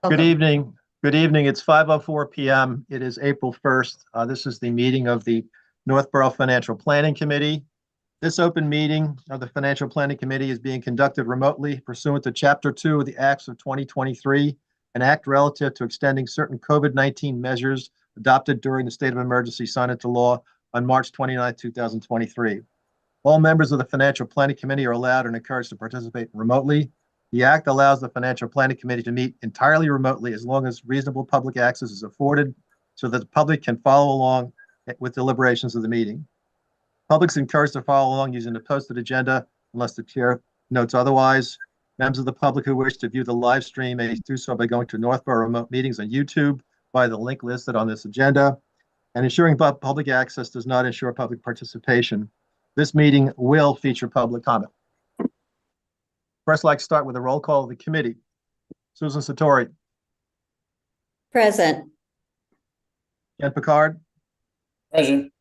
Good evening. Good evening. It's 5:04 p.m. It is April 1st. This is the meeting of the Northborough Financial Planning Committee. This open meeting of the Financial Planning Committee is being conducted remotely pursuant to Chapter 2 of the Acts of 2023, an act relative to extending certain COVID-19 measures adopted during the state of emergency signed into law on March 29, 2023. All members of the Financial Planning Committee are allowed and encouraged to participate remotely. The act allows the Financial Planning Committee to meet entirely remotely as long as reasonable public access is afforded so that the public can follow along with deliberations of the meeting. Public's encouraged to follow along using the posted agenda unless the chair notes otherwise. Members of the public who wish to view the live stream may do so by going to Northborough Remote Meetings on YouTube via the link listed on this agenda. And ensuring public access does not ensure public participation. This meeting will feature public comment. First, I'd like to start with a roll call of the committee. Susan Satori. Present. Ken Picard. Present.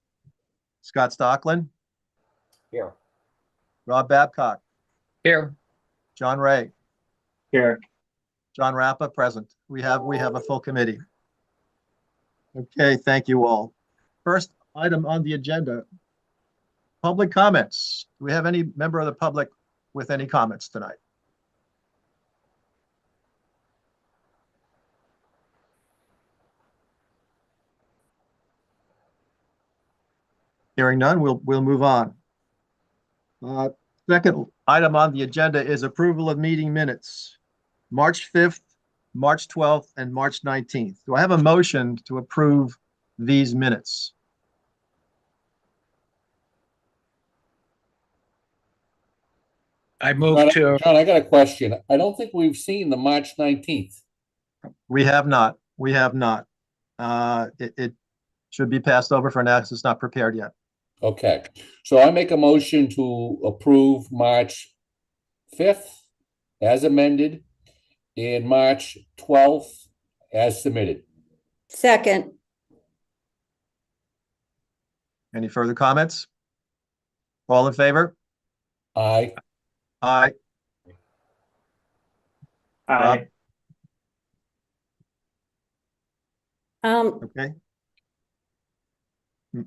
Scott Stockland. Here. Rob Babcock. Here. John Ray. Here. John Rappa, present. We have a full committee. Okay, thank you all. First item on the agenda, public comments. Do we have any member of the public with any comments tonight? Hearing none, we'll move on. Second item on the agenda is approval of meeting minutes, March 5th, March 12th, and March 19th. Do I have a motion to approve these minutes? I move to. John, I got a question. I don't think we've seen the March 19th. We have not. We have not. It should be passed over for now because it's not prepared yet. Okay. So I make a motion to approve March 5th as amended and March 12th as submitted. Second. Any further comments? All in favor? Aye. Aye. Aye. Okay.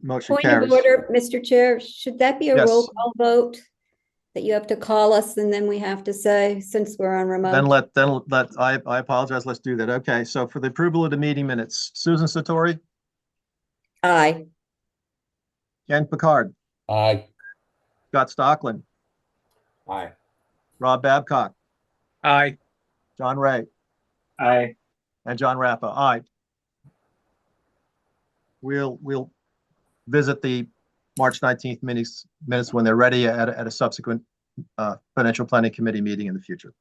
Motion Point carries. of order, Mr. Chair, should that be a Yes. roll call vote? That you have to call us and then we have to say, since we're on remote? I apologize. Let's do that. Okay. So for the approval of the meeting minutes, Susan Satori, Aye. Ken Picard, Aye. Scott Stockland, Aye. Rob Babcock, Aye. John Ray, Aye. and John Rappa. Aye. We'll visit the March 19th minutes when they're ready at a subsequent Financial Planning Committee meeting in the future.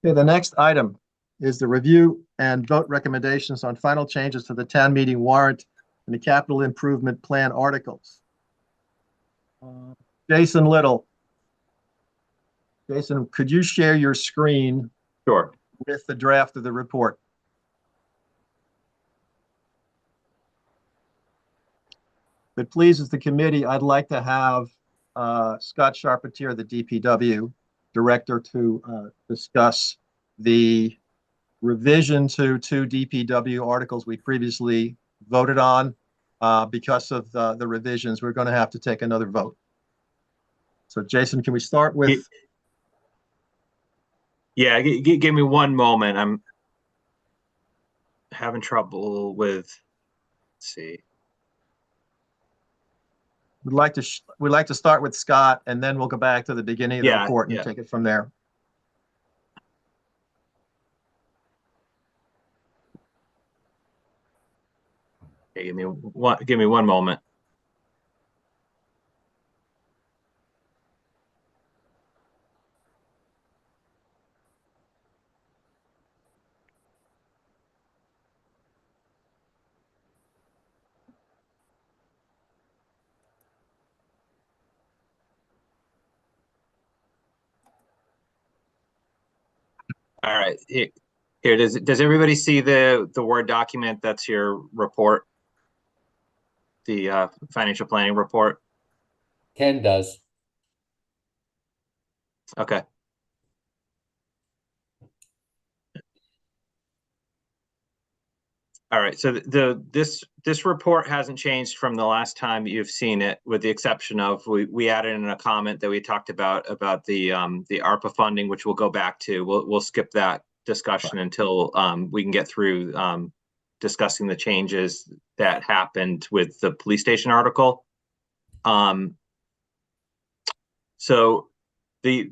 Okay, the next item is the review and vote recommendations on final changes to the town meeting warrant and the capital improvement plan articles. Jason Little. Jason, could you share your screen? Sure. With the draft of the report? If it pleases the committee, I'd like to have Scott Charpentier, the DPW director, to discuss the revision to two DPW articles we previously voted on. Because of the revisions, we're going to have to take another vote. So, Jason, can we start with? Yeah, give me one moment. I'm having trouble with. Let's see. We'd like to start with Scott, and then we'll go back to the beginning of the report and take it from there. Okay, give me one moment. All right, here. Does everybody see the Word document that's your report? The financial planning report? Ken does. Okay. All right, so this report hasn't changed from the last time you've seen it, with the exception of we added in a comment that we talked about the ARPA funding, which we'll go back to. We'll skip that discussion until we can get through discussing the changes that happened with the police station article. So the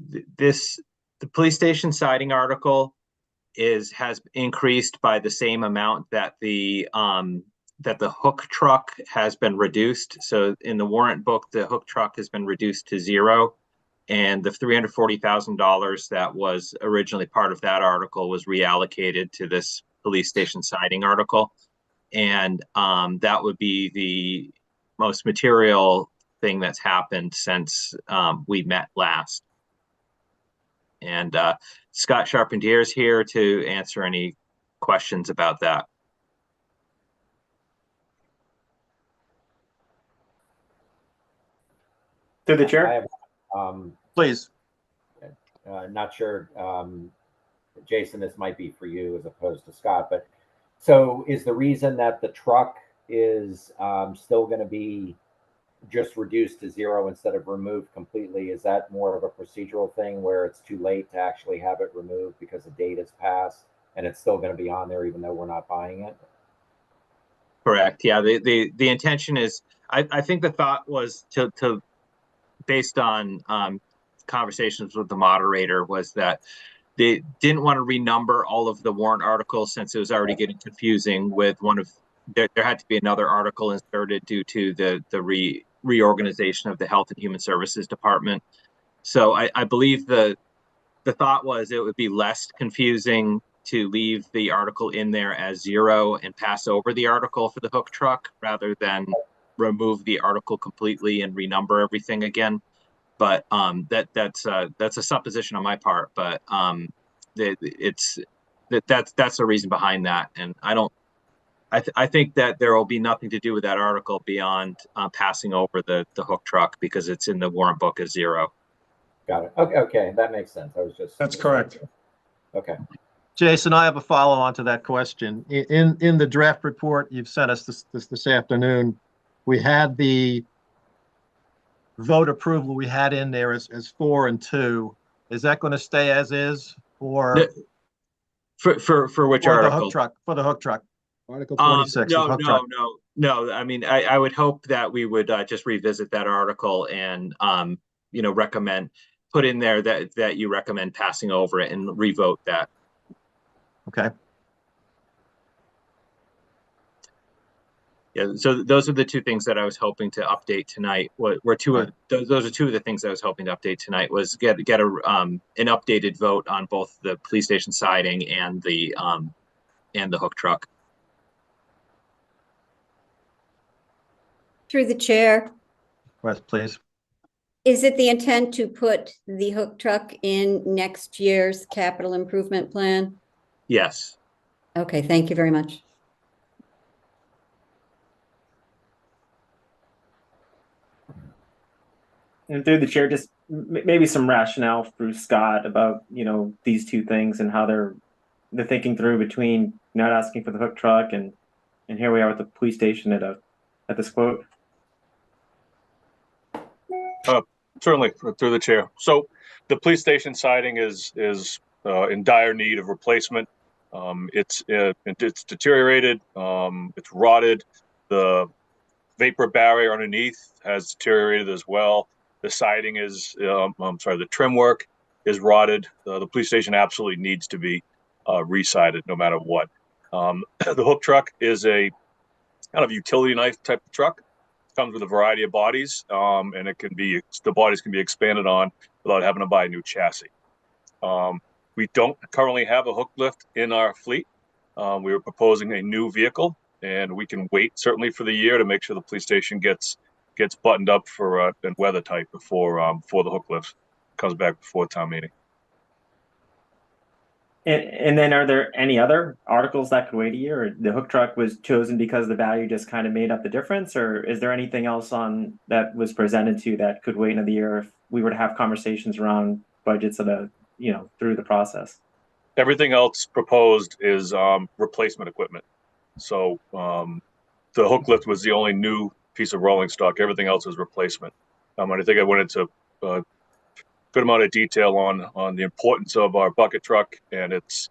police station siding article has increased by the same amount that the hook truck has been reduced. So in the warrant book, the hook truck has been reduced to 0, and the $340,000 that was originally part of that article was reallocated to this police station siding article, and that would be the most material thing that's happened since we met last. And Scott Charpentier is here to answer any questions about that. Through the I chair. have, Please. not sure, Jason, this might be for you as opposed to Scott, but so is the reason that the truck is still going to be just reduced to 0 instead of removed completely? Is that more of a procedural thing where it's too late to actually have it removed because the date has passed and it's still going to be on there even though we're not buying it? Correct. Yeah. The intention is, I think the thought was to based on conversations with the moderator, was that they didn't want to renumber all of the warrant articles since it was already getting confusing with one of there had to be another article inserted due to the reorganization of the Health and Human Services Department. So I believe the thought was it would be less confusing to leave the article in there as 0 and pass over the article for the hook truck rather than remove the article completely and renumber everything again. But that's a supposition on my part. But that's the reason behind that, and I think that there will be nothing to do with that article beyond passing over the hook truck because it's in the warrant book as 0. Got it. Okay, okay, that makes sense. I was just. That's correct. Okay. Jason, I have a follow-on to that question. In the draft report you've sent us this afternoon, we had the vote approval we had in there as 4 and 2. Is that going to stay as is, or For which for the article? hook truck? For the hook truck, Article 26. the hook truck. No. I mean, I would hope that we would just revisit that article and recommend, put in there that you recommend passing over it and revote that. Okay. Yeah, so those are the two things that I was hoping to update tonight. Those are two of the things I was hoping to update tonight, was get an updated vote on both the police station siding and the hook truck. Through the chair, Yes, please. is it the intent to put the hook truck in next year's capital improvement plan? Yes. Okay, thank you very much. And through the chair, just maybe some rationale through Scott about, these two things and how they're thinking through between not asking for the hook truck and here we are with the police station at this quote. Certainly, through the chair. So the police station siding is in dire need of replacement. It's deteriorated. It's rotted. The vapor barrier underneath has deteriorated as well. The siding is, the trim work is rotted. The police station absolutely needs to be re-sided no matter what. The hook truck is a kind of utility knife type of truck. Comes with a variety of bodies, and the bodies can be expanded on without having to buy a new chassis. We don't currently have a hook lift in our fleet. We were proposing a new vehicle, and we can wait certainly for the year to make sure the police station gets buttoned up for and weather tight before the hook lift comes back before town meeting. And then are there any other articles that could wait a year, or the hook truck was chosen because the value just kind of made up the difference, or is there anything else on that was presented to that could wait another year if we were to have conversations around budgets through the process? Everything else proposed is replacement equipment. So the hook lift was the only new piece of rolling stock. Everything else is replacement. And I think I went into good amount of detail on the importance of our bucket truck and its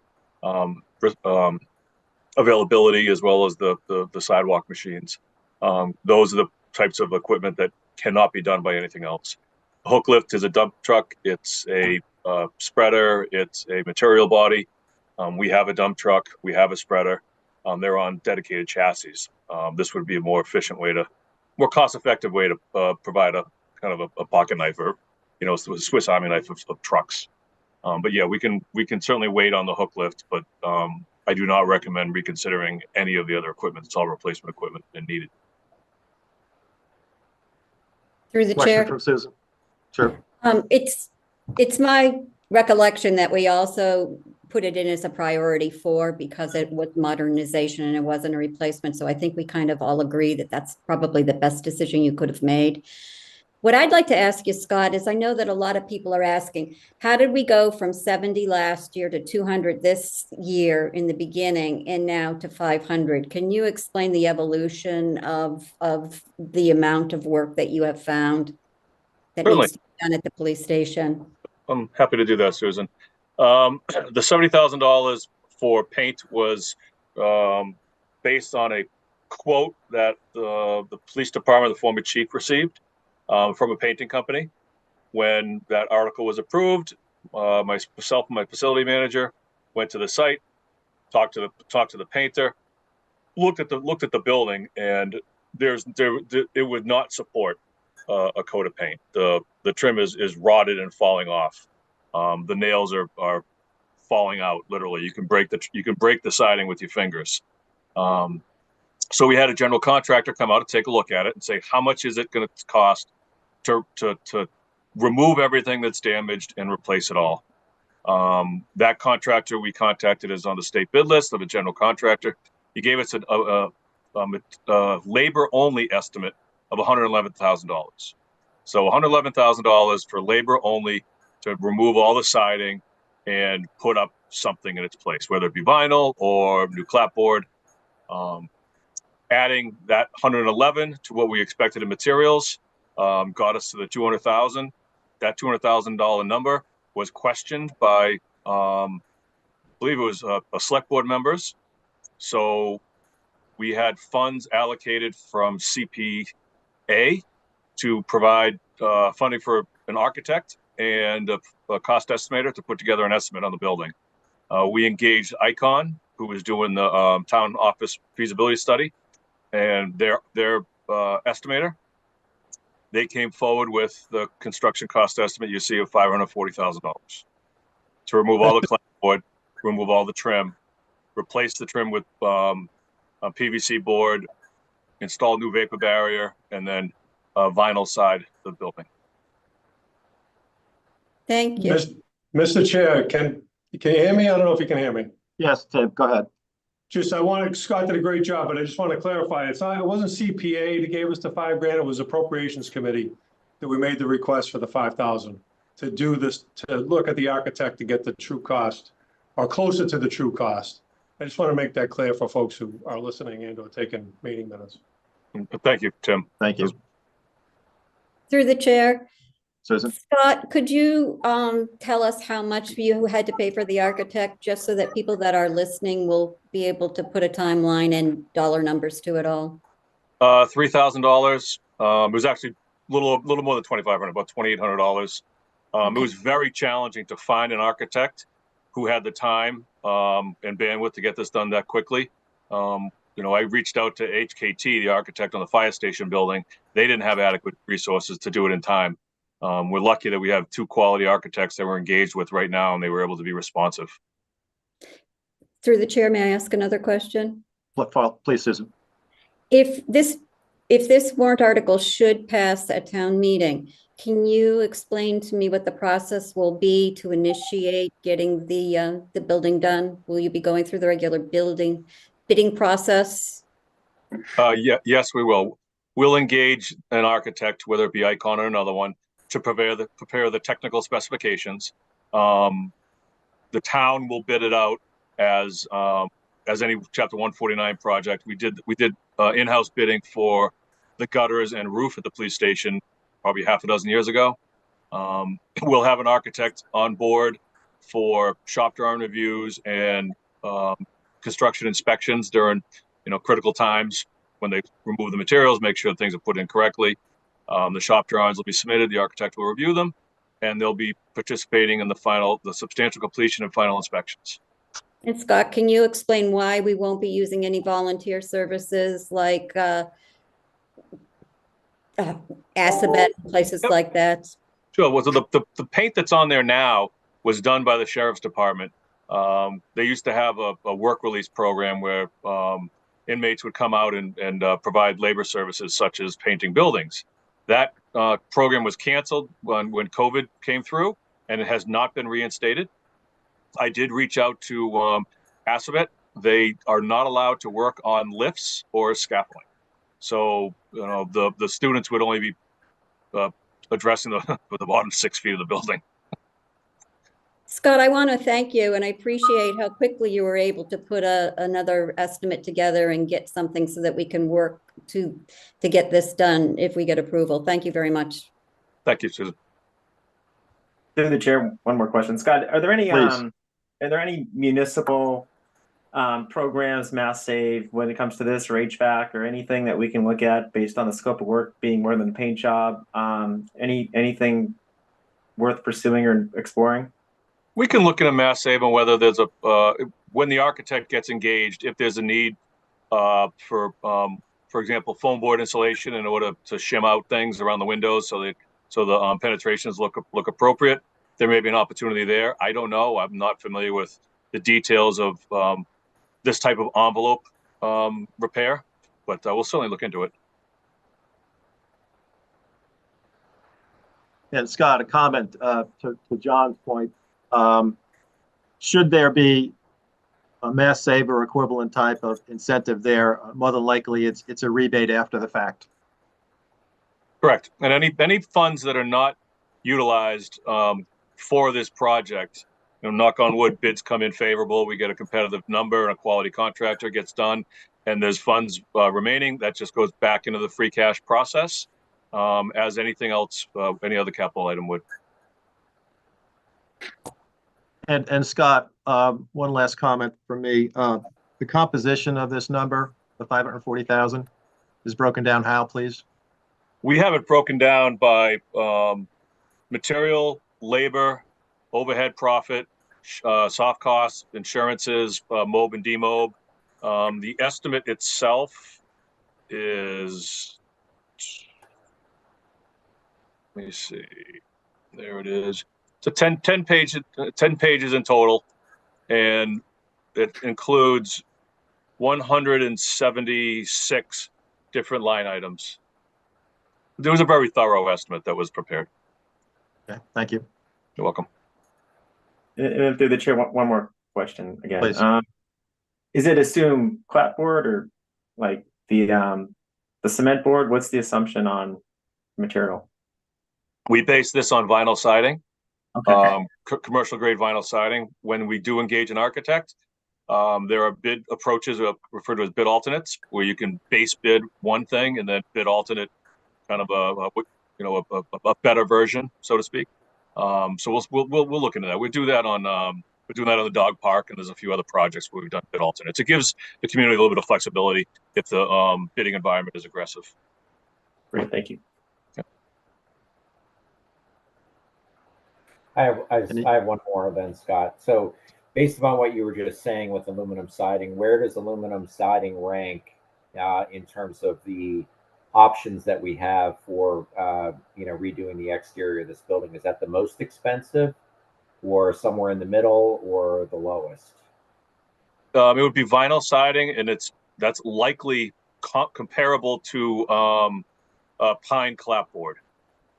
availability, as well as the sidewalk machines. Those are the types of equipment that cannot be done by anything else. A hook lift is a dump truck. It's a spreader. It's a material body. We have a dump truck. We have a spreader. They're on dedicated chassis. This would be a more efficient way more cost-effective way to provide a kind of a pocket knife, or a Swiss Army knife of trucks. But yeah, we can certainly wait on the hook lift, but I do not recommend reconsidering any of the other equipment. It's all replacement equipment and needed. Through the Question chair. from Susan. Sure. It's my recollection that we also put it in as a priority 4 because it was modernization and it wasn't a replacement. So I think we kind of all agree that that's probably the best decision you could have made. What I'd like to ask you, Scott, is I know that a lot of people are asking, how did we go from 70 last year to 200 this year in the beginning and now to 500? Can you explain the evolution of the amount of work that you have found that Certainly. needs to be done at the police station? I'm happy to do that, Susan. The $70,000 for paint was based on a quote that the police department, the former chief, received from a painting company. When that article was approved, myself and my facility manager went to the site, talked to the painter, looked at the building, and it would not support a coat of paint. The trim is rotted and falling off. The nails are falling out, literally. You can break the siding with your fingers. So we had a general contractor come out and take a look at it and say, how much is it going to cost to remove everything that's damaged and replace it all? That contractor we contacted is on the state bid list of a general contractor. He gave us a labor-only estimate of $111,000. So $111,000 for labor only to remove all the siding and put up something in its place, whether it be vinyl or new clapboard. Adding that 111 to what we expected in materials got us to the 200,000. That $200,000 number was questioned by, I believe it was a select board members. So we had funds allocated from CPA to provide funding for an architect and a cost estimator to put together an estimate on the building. We engaged Icon, who was doing the town office feasibility study, and their estimator. They came forward with the construction cost estimate you see of $540,000 to remove all the clapboard, remove all the trim, replace the trim with a PVC board, install new vapor barrier, and then vinyl side of the building. Thank you. Mr. Chair, can you hear me? I don't know if you can hear me. Yes, Tim, go ahead. Scott did a great job, but I just want to clarify. It wasn't CPA that gave us the $5 grand. It was Appropriations Committee that we made the request for the 5,000 to do this, to look at the architect to get the true cost or closer to the true cost. I just want to make that clear for folks who are listening and or taking meeting minutes. Thank you, Tim. Thank you. Through the chair. Susan? Scott, could you tell us how much you had to pay for the architect, just so that people that are listening will be able to put a timeline and dollar numbers to it all? $3,000. It was actually a little more than $2,500, about $2,800. It was very challenging to find an architect who had the time and bandwidth to get this done that quickly. I reached out to HKT, the architect on the fire station building. They didn't have adequate resources to do it in time. We're lucky that we have 2 quality architects that we're engaged with right now, and they were able to be responsive. Through the chair, may I ask another question? Please, Susan. If this warrant article should pass at town meeting, can you explain to me what the process will be to initiate getting the building done? Will you be going through the regular bidding process? Yes, we will. We'll engage an architect, whether it be Icon or another one, to prepare the technical specifications. The town will bid it out as as any Chapter 149 project, we did in-house bidding for the gutters and roof at the police station probably half a dozen years ago. We'll have an architect on board for shop drawing reviews and construction inspections during, critical times when they remove the materials, make sure things are put in correctly. The shop drawings will be submitted, the architect will review them, and they'll be participating in the substantial completion and final inspections. And Scott, can you explain why we won't be using any volunteer services like Assabet, places like that? Sure. Well, so the paint that's on there now was done by the sheriff's department. They used to have a work release program where inmates would come out and provide labor services such as painting buildings. That program was canceled when COVID came through, and it has not been reinstated. I did reach out to Assabet. They are not allowed to work on lifts or scaffolding. So, the students would only be addressing the bottom 6 feet of the building. Scott, I want to thank you, and I appreciate how quickly you were able to put another estimate together and get something so that we can work to get this done if we get approval. Thank you very much. Thank you, Susan. Through the chair, one more question. Scott, are there any municipal programs, Mass Save, when it comes to this, or HVAC, or anything that we can look at based on the scope of work being more than a paint job? Anything worth pursuing or exploring? We can look at a Mass Save on whether there's when the architect gets engaged, if there's a need for example, foam board insulation in order to shim out things around the windows so the penetrations look appropriate. There may be an opportunity there. I don't know. I'm not familiar with the details of this type of envelope repair, but we'll certainly look into it. And Scott, a comment to John's point. Should there be a Mass Save or equivalent type of incentive there, more than likely it's a rebate after the fact. Correct. And any funds that are not utilized for this project, knock on wood, bids come in favorable, we get a competitive number and a quality contractor gets done, and there's funds remaining, that just goes back into the free cash process as anything else, any other capital item would. And Scott, one last comment from me. The composition of this number, the 540,000, is broken down how, please? We have it broken down by material, labor, overhead profit, soft costs, insurances, MOB and demob. The estimate itself is, let me see, there it is. So 10 pages in total, and it includes 176 different line items. There was a very thorough estimate that was prepared. Okay, thank you. You're welcome. And through the chair, one more question again. Please. Is it assumed clapboard or like the cement board? What's the assumption on material? We base this on vinyl siding. Okay. Commercial grade vinyl siding. When we do engage an architect, there are bid approaches referred to as bid alternates, where you can base bid one thing and then bid alternate kind of a better version, so to speak. So we'll look into that. We do that on we're doing that on the dog park, and there's a few other projects where we've done bid alternates. It gives the community a little bit of flexibility if the bidding environment is aggressive. Great, thank you. I have one more then, Scott. So based upon what you were just saying with aluminum siding, where does aluminum siding rank in terms of the options that we have for redoing the exterior of this building? Is that the most expensive, or somewhere in the middle, or the lowest? It would be vinyl siding, and that's likely comparable to pine clapboard.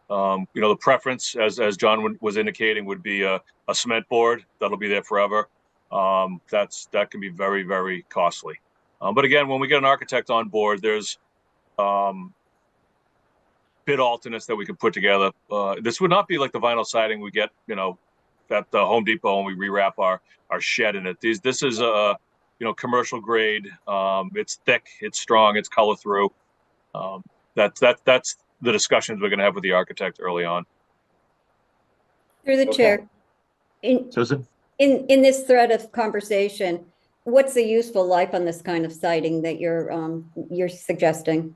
The preference, as John was indicating, would be a cement board that'll be there forever. That can be very, very costly. But again, when we get an architect on board, there's bid alternates that we can put together. This would not be like the vinyl siding we get, at the Home Depot when we rewrap our shed in it. This is commercial grade. It's thick, it's strong, it's color through. That's the discussions we're going to have with the architect early on. Through the Okay. chair. Susan? In this thread of conversation, what's the useful life on this kind of siding that you're suggesting?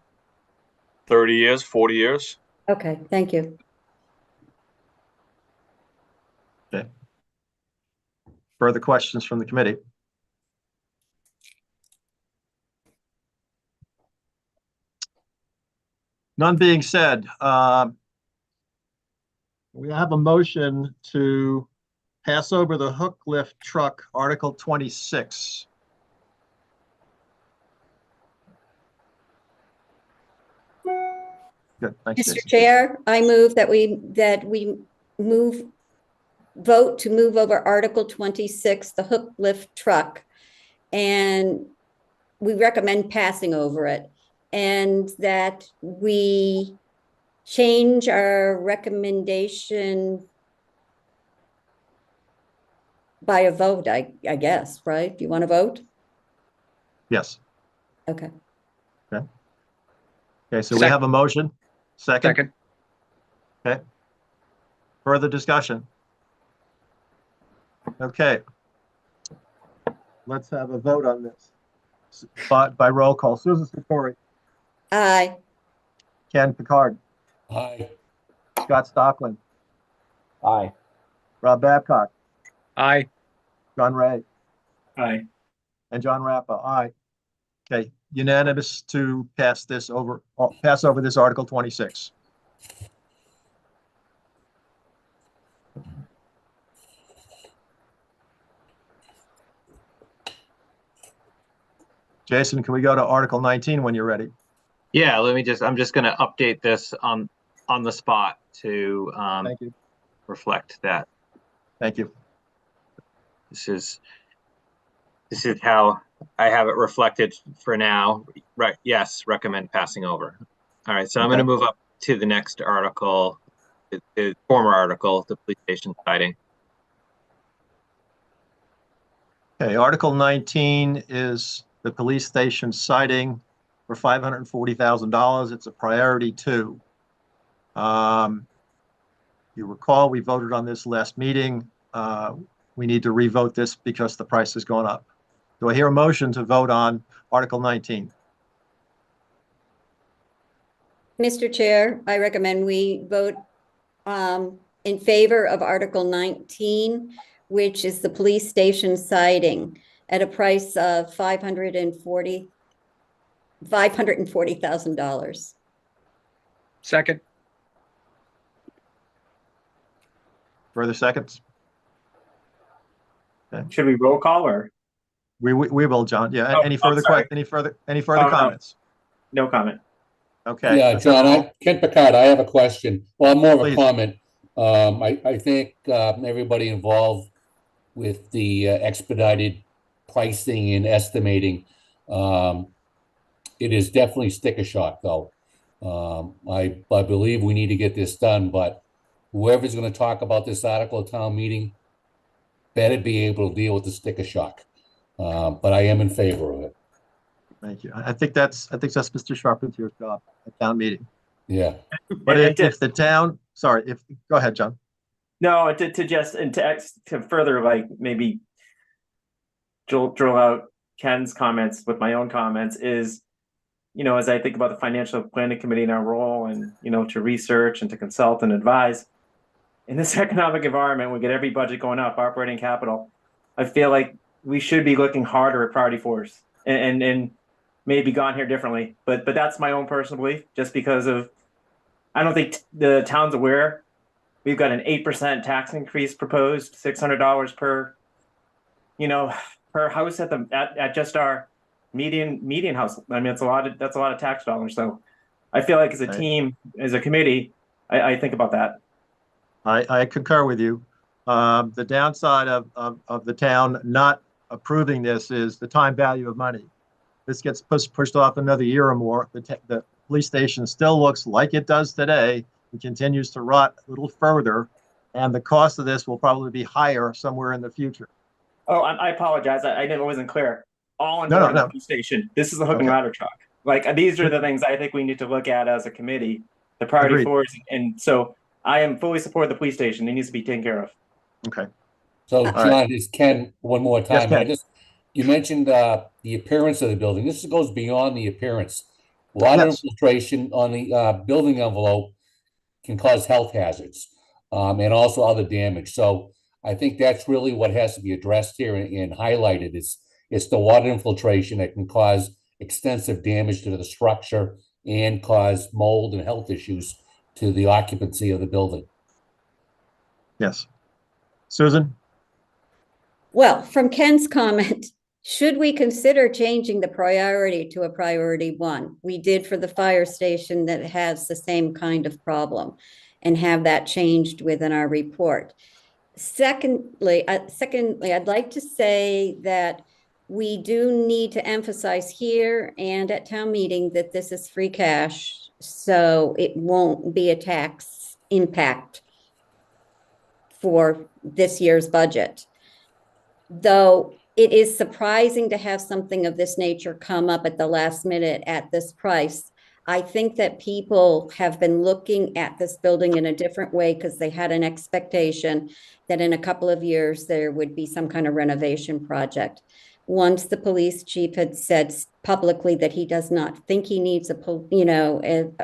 30 years, 40 years. Okay, thank you. Okay. Further questions from the committee? None being said, we have a motion to pass over the hook lift truck, Article 26. Good, thanks, Mr. Jason. Chair, I move that we vote to move over Article 26, the hook lift truck, and we recommend passing over it, and that we change our recommendation by a vote, I guess, right? Do you want to vote? Yes. Okay. Okay, so we have a motion. Second. Okay. Further discussion? Okay. Let's have a vote on this. By roll call. Susan Sartori, Aye. Ken Picard, Aye. Scott Stockland, Aye. Rob Babcock, Aye. John Ray, Aye. and John Rappa. Aye. Okay, unanimous to pass over this Article 26. Jason, can we go to Article 19 when you're ready? Yeah, I'm just going to update this on the spot to Thank you. reflect that. Thank you. This is how I have it reflected for now. Right. Yes. Recommend passing over. All right. So I'm going to move up to the next article, the former article, the police station siding. Okay. Article 19 is the police station siding for $540,000. It's a priority 2. You recall we voted on this last meeting. We need to revote this because the price has gone up. Do I hear a motion to vote on Article 19? Mr. Chair, I recommend we vote in favor of Article 19, which is the police station siding at a price of $540,000. Second. Further seconds? Should we roll call or? We will, John. Yeah. Oh, Any further sorry. any further No. comments? No comment. Okay. Yeah, let's have a John, roll. Ken Picard, I have a question. Well, more of a Please. comment. I think everybody involved with the expedited pricing and estimating, it is definitely sticker shock, though. I believe we need to get this done, but whoever's going to talk about this article at town meeting better be able to deal with the sticker shock. But I am in favor of it. Thank you. I think that's Mr. Charpentier's job at town meeting. Yeah. But if the town, sorry, go ahead, John. No, to further like maybe drill out Ken's comments with my own comments is, as I think about the financial planning committee and our role and, to research and to consult and advise in this economic environment, we get every budget going up, operating capital. I feel like we should be looking harder at priority 4s and maybe gone here differently, but that's my own personal belief, just because of, I don't think the town's aware. We've got an 8% tax increase proposed, $600 per house at just our median house. I mean, that's a lot of tax dollars. So I feel like as a team, as a committee, I think about that. I concur with you. The downside of the town not approving this is the time value of money. This gets pushed off another year or more. The police station still looks like it does today and continues to rot a little further. And the cost of this will probably be higher somewhere in the future. Oh, I apologize. I wasn't clear. all on No, board no, with the police station. This is the hook and Okay. ladder truck. Like these are the things I think we need to look at as a committee. The priority Agreed. fours, and so I am fully support the police station. It needs to be taken care of. Okay. So right. John, is Ken, one more Yes, time, Ken. you mentioned the appearance of the building. This goes beyond the appearance. Water Yes. infiltration on the building envelope can cause health hazards, and also other damage. So I think that's really what has to be addressed here and highlighted is it's the water infiltration that can cause extensive damage to the structure and cause mold and health issues to the occupancy of the building. Yes. Susan? Well, from Ken's comment, should we consider changing the priority to a priority 1? We did for the fire station that has the same kind of problem and have that changed within our report. Secondly, I'd like to say that we do need to emphasize here and at town meeting that this is free cash, so it won't be a tax impact for this year's budget. Though it is surprising to have something of this nature come up at the last minute at this price. I think that people have been looking at this building in a different way because they had an expectation that in a couple of years there would be some kind of renovation project. Once the police chief had said publicly that he does not think he needs a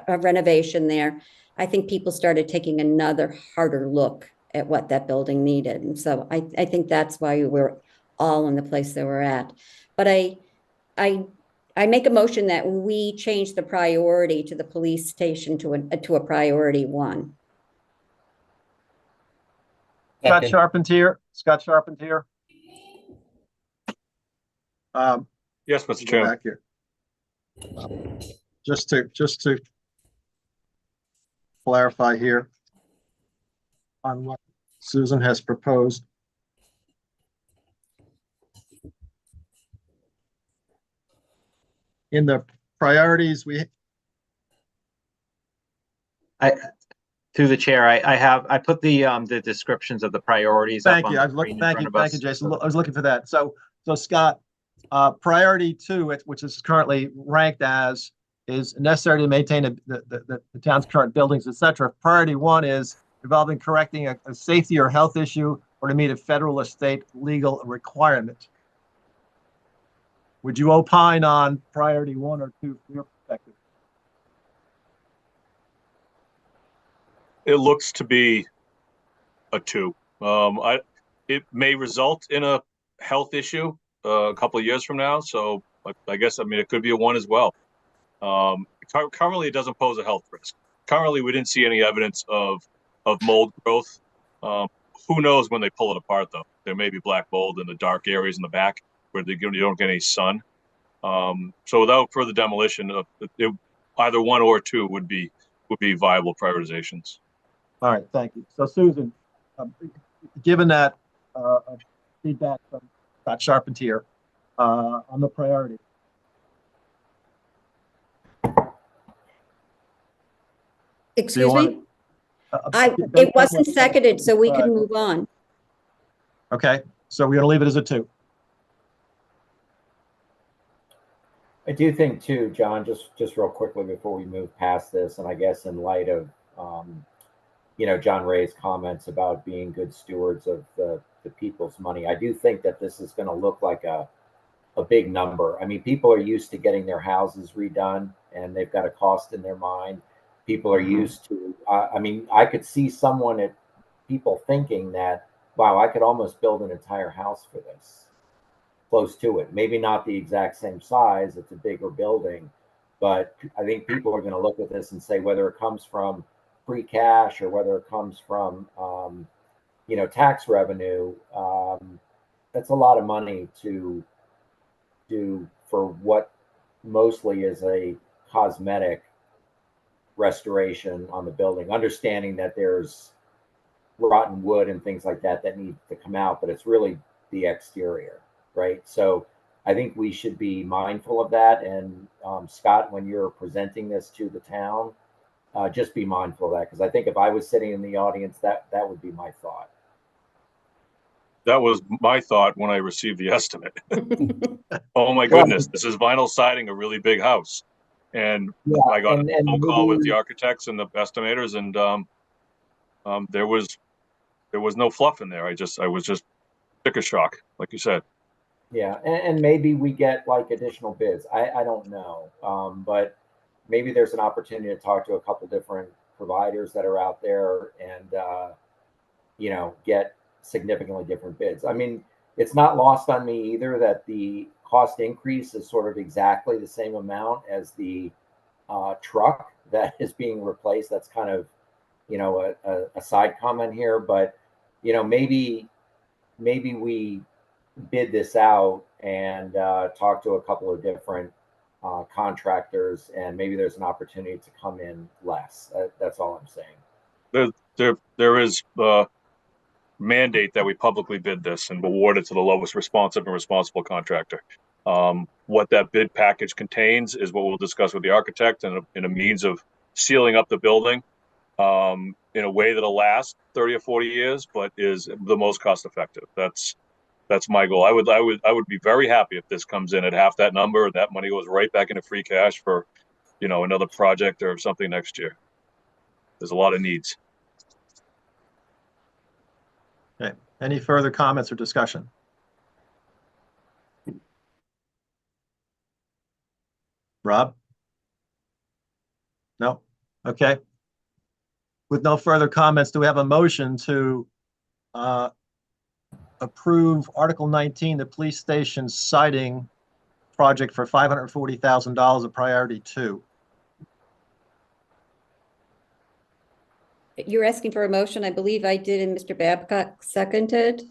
renovation there, I think people started taking another harder look at what that building needed. And so I think that's why we're all in the place that we're at. But I make a motion that we change the priority to the police station to a priority 1. Scott Second. Charpentier? Scott Charpentier? Yes, Mr. Go Chairman. back here. Just to clarify here on what Susan has proposed. In the priorities, Through the chair, I put the descriptions of the priorities up thank on you. the I was looking, screen in front of thank you, us. Jason. I was looking for that. So Scott, priority 2, which is currently ranked as, is necessary to maintain the town's current buildings, et cetera. Priority 1 is involving correcting a safety or health issue or to meet a federal or state legal requirement. Would you opine on priority 1 or 2 from your perspective? It looks to be a 2. It may result in a health issue a couple of years from now. So I guess, it could be a 1 as well. Currently, it doesn't pose a health risk. Currently, we didn't see any evidence of mold growth. Who knows when they pull it apart, though? There may be black mold in the dark areas in the back where you don't get any sun. So without further demolition, either 1 or 2 would be viable prioritizations. All right, thank you. So Susan, given that feedback from Scott Charpentier on the priority. Excuse me? It It wasn't seconded, so we can move on. Okay, so we're going to leave it as a 2. I do think too, John, just real quickly before we move past this, and I guess in light of John Ray's comments about being good stewards of the people's money, I do think that this is going to look like a big number. I mean, people are used to getting their houses redone, and they've got a cost in their mind. People are used to. I could see people thinking that, wow, I could almost build an entire house for this. Close to it. Maybe not the exact same size. It's a bigger building. But I think people are going to look at this and say, whether it comes from free cash or whether it comes from, tax revenue, that's a lot of money to do for what mostly is a cosmetic restoration on the building, understanding that there's rotten wood and things like that need to come out, but it's really the exterior. Right. So I think we should be mindful of that. And Scott, when you're presenting this to the town, just be mindful of that. Because I think if I was sitting in the audience, that would be my thought. that was my thought when I received the estimate. Oh my goodness, this is vinyl siding, a really big house. And Yeah, I got a and phone call with maybe- the architects and the estimators, and there was no fluff in there. I was just sticker shock, like you said. Yeah, and maybe we get like additional bids. I don't know. But maybe there's an opportunity to talk to a couple different providers that are out there and, get significantly different bids. I mean, it's not lost on me either that the cost increase is sort of exactly the same amount as the truck that is being replaced. That's kind of, a side comment here, but, maybe we bid this out and talk to a couple of different contractors, and maybe there's an opportunity to come in less. That's all I'm saying. There is mandate that we publicly bid this and award it to the lowest responsive and responsible contractor. What that bid package contains is what we'll discuss with the architect, and in a means of sealing up the building in a way that'll last 30 or 40 years, but is the most cost effective. That's my goal. I would be very happy if this comes in at half that number, and that money goes right back into free cash for, another project or something next year. There's a lot of needs. Okay, any further comments or discussion? Rob? No? Okay. With no further comments, do we have a motion to approve Article 19, the police station siding project for $540,000 of priority 2? You're asking for a motion. I believe I did, and Mr. Babcock seconded.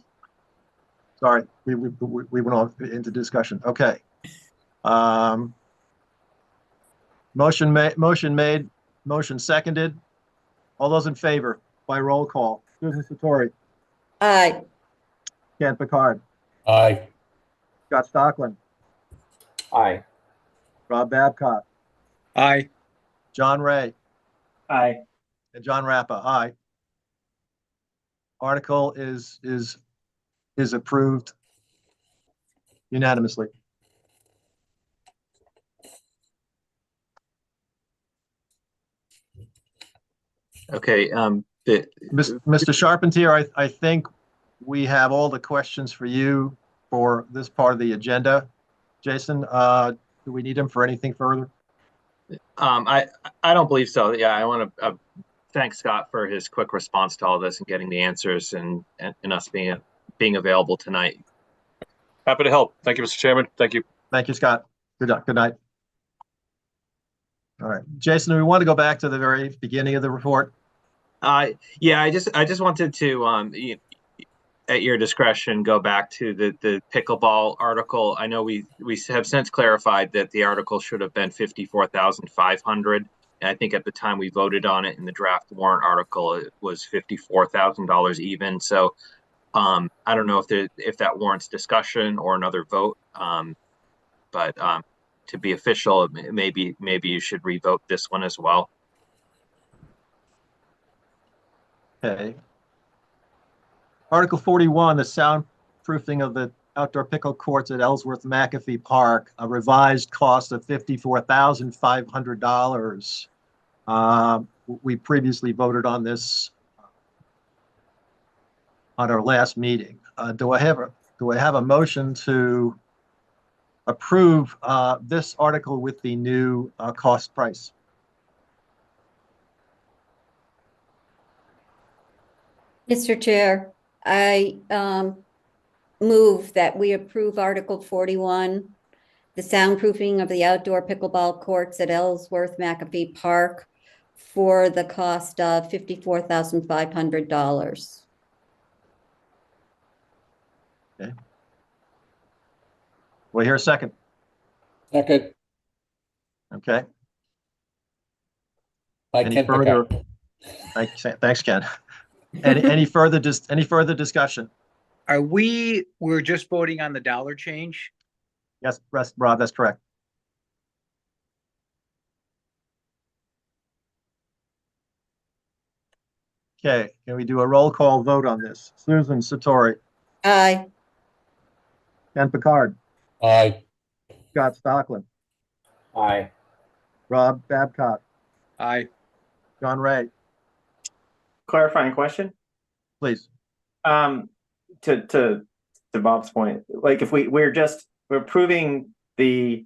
Sorry, we went on into discussion. Okay. Motion made, motion seconded. All those in favor by roll call. Susan Satori, Aye. Ken Picard, Aye. Scott Stockland, Aye. Rob Babcock, Aye. John Ray, Aye. and John Rappa. Aye. Article is approved unanimously. Okay, Mr. Charpentier, I think we have all the questions for you for this part of the agenda. Jason, do we need him for anything further? I don't believe so. Yeah, I want to thank Scott for his quick response to all this and getting the answers and us being available tonight. Happy to help. Thank you, Mr. Chairman. Thank you. Thank you, Scott. Good night. All right, Jason, do we want to go back to the very beginning of the report? Yeah, I just wanted to at your discretion go back to the pickleball article. I know we have since clarified that the article should have been 54,500, and I think at the time we voted on it in the draft warrant article, it was $54,000 even. So I don't know if that warrants discussion or another vote, but to be official, maybe you should revote this one as well. Okay. Article 41, the soundproofing of the outdoor pickle courts at Ellsworth McAfee Park, a revised cost of $54,500. We previously voted on this on our last meeting. Do I have a motion to approve this article with the new cost price? Mr. Chair, I move that we approve Article 41, the soundproofing of the outdoor pickleball courts at Ellsworth McAfee Park for the cost of $54,500. Okay. Will I hear a second? Second. Okay. By Any Ken further? Picard. Thanks, Ken. Any further discussion? We're just voting on the dollar change? Yes, Rob, that's correct. Okay, can we do a roll call vote on this? Susan Satori, Aye. Ken Picard, Aye. Scott Stockland, Aye. Rob Babcock, Aye. John Ray, Clarifying question. please. To Bob's point, like if we're approving the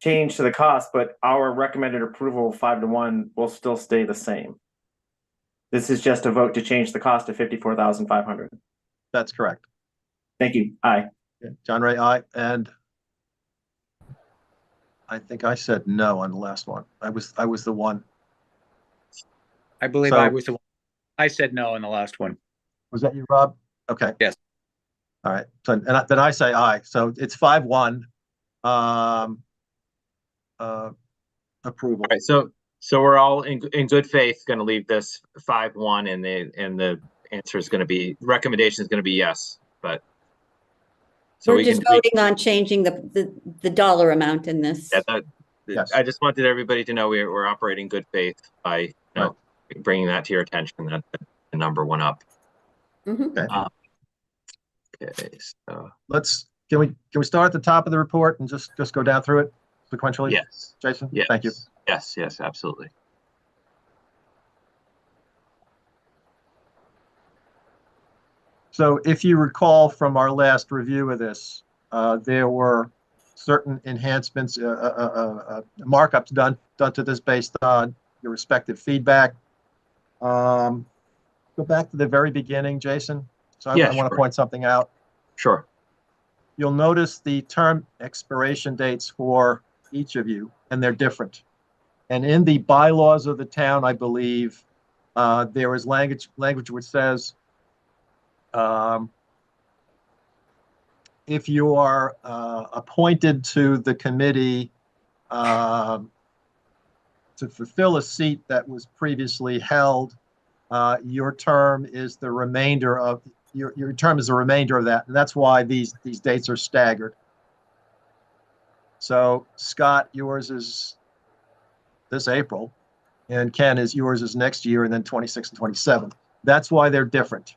change to the cost, but our recommended approval 5-1 will still stay the same. This is just a vote to change the cost to 54,500. That's correct. Thank you. Aye. Yeah, John Ray, aye. And I think I said no on the last one. I was the one. I believe So- I was the one. I said no on the last one. Was that you, Rob? Okay. Yes. All right. So, then I say aye. So it's 5-1. Approval. All right, so we're all in good faith going to leave this 5-1, and the answer is going to be, recommendation is going to be yes, but. So We're we just can, voting on changing the dollar amount in this. Yes. I just wanted everybody to know we're operating good faith by, you know, bringing that to your attention, that the number went up. Mhm. Okay, so Can we start at the top of the report and just go down through it sequentially? yes, Jason? yes, Thank you. yes, absolutely. So if you recall from our last review of this, there were certain enhancements, markups done to this based on your respective feedback. Go back to the very beginning, Jason. So Yeah, I want to sure. point something out. Sure. You'll notice the term expiration dates for each of you, and they're different. And in the bylaws of the town, I believe, there is language which says, if you are appointed to the committee to fulfill a seat that was previously held, your term is the remainder of your term is the remainder of that, and that's why these dates are staggered. So Scott, yours is this April, and Ken yours is next year, and then 26 and 27. That's why they're different.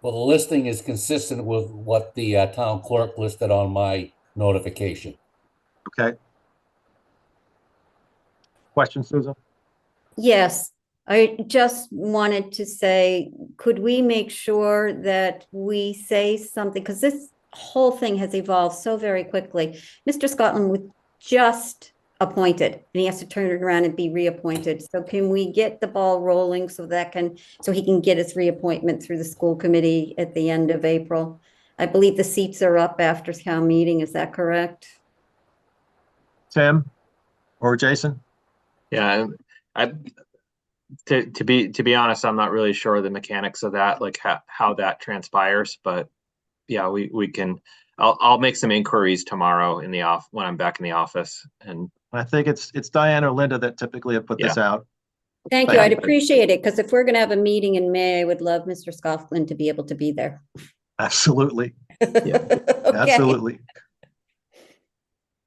Well, the listing is consistent with what the town clerk listed on my notification. Okay. Question, Susan? Yes, I just wanted to say, could we make sure that we say something, because this whole thing has evolved so very quickly. Mr. Scotland was just appointed, and he has to turn it around and be reappointed. So can we get the ball rolling so he can get his reappointment through the school committee at the end of April? I believe the seats are up after town meeting. Is that correct? Tim or Jason? Yeah, to be honest, I'm not really sure the mechanics of that, like how that transpires, but yeah, we can. I'll make some inquiries tomorrow when I'm back in the office, and I think it's Diane or Linda that typically have put this out. Thank you. I'd appreciate it, because if we're going to have a meeting in May, I would love Mr. Scotland to be able to be there. Absolutely. Yeah. Okay. Absolutely.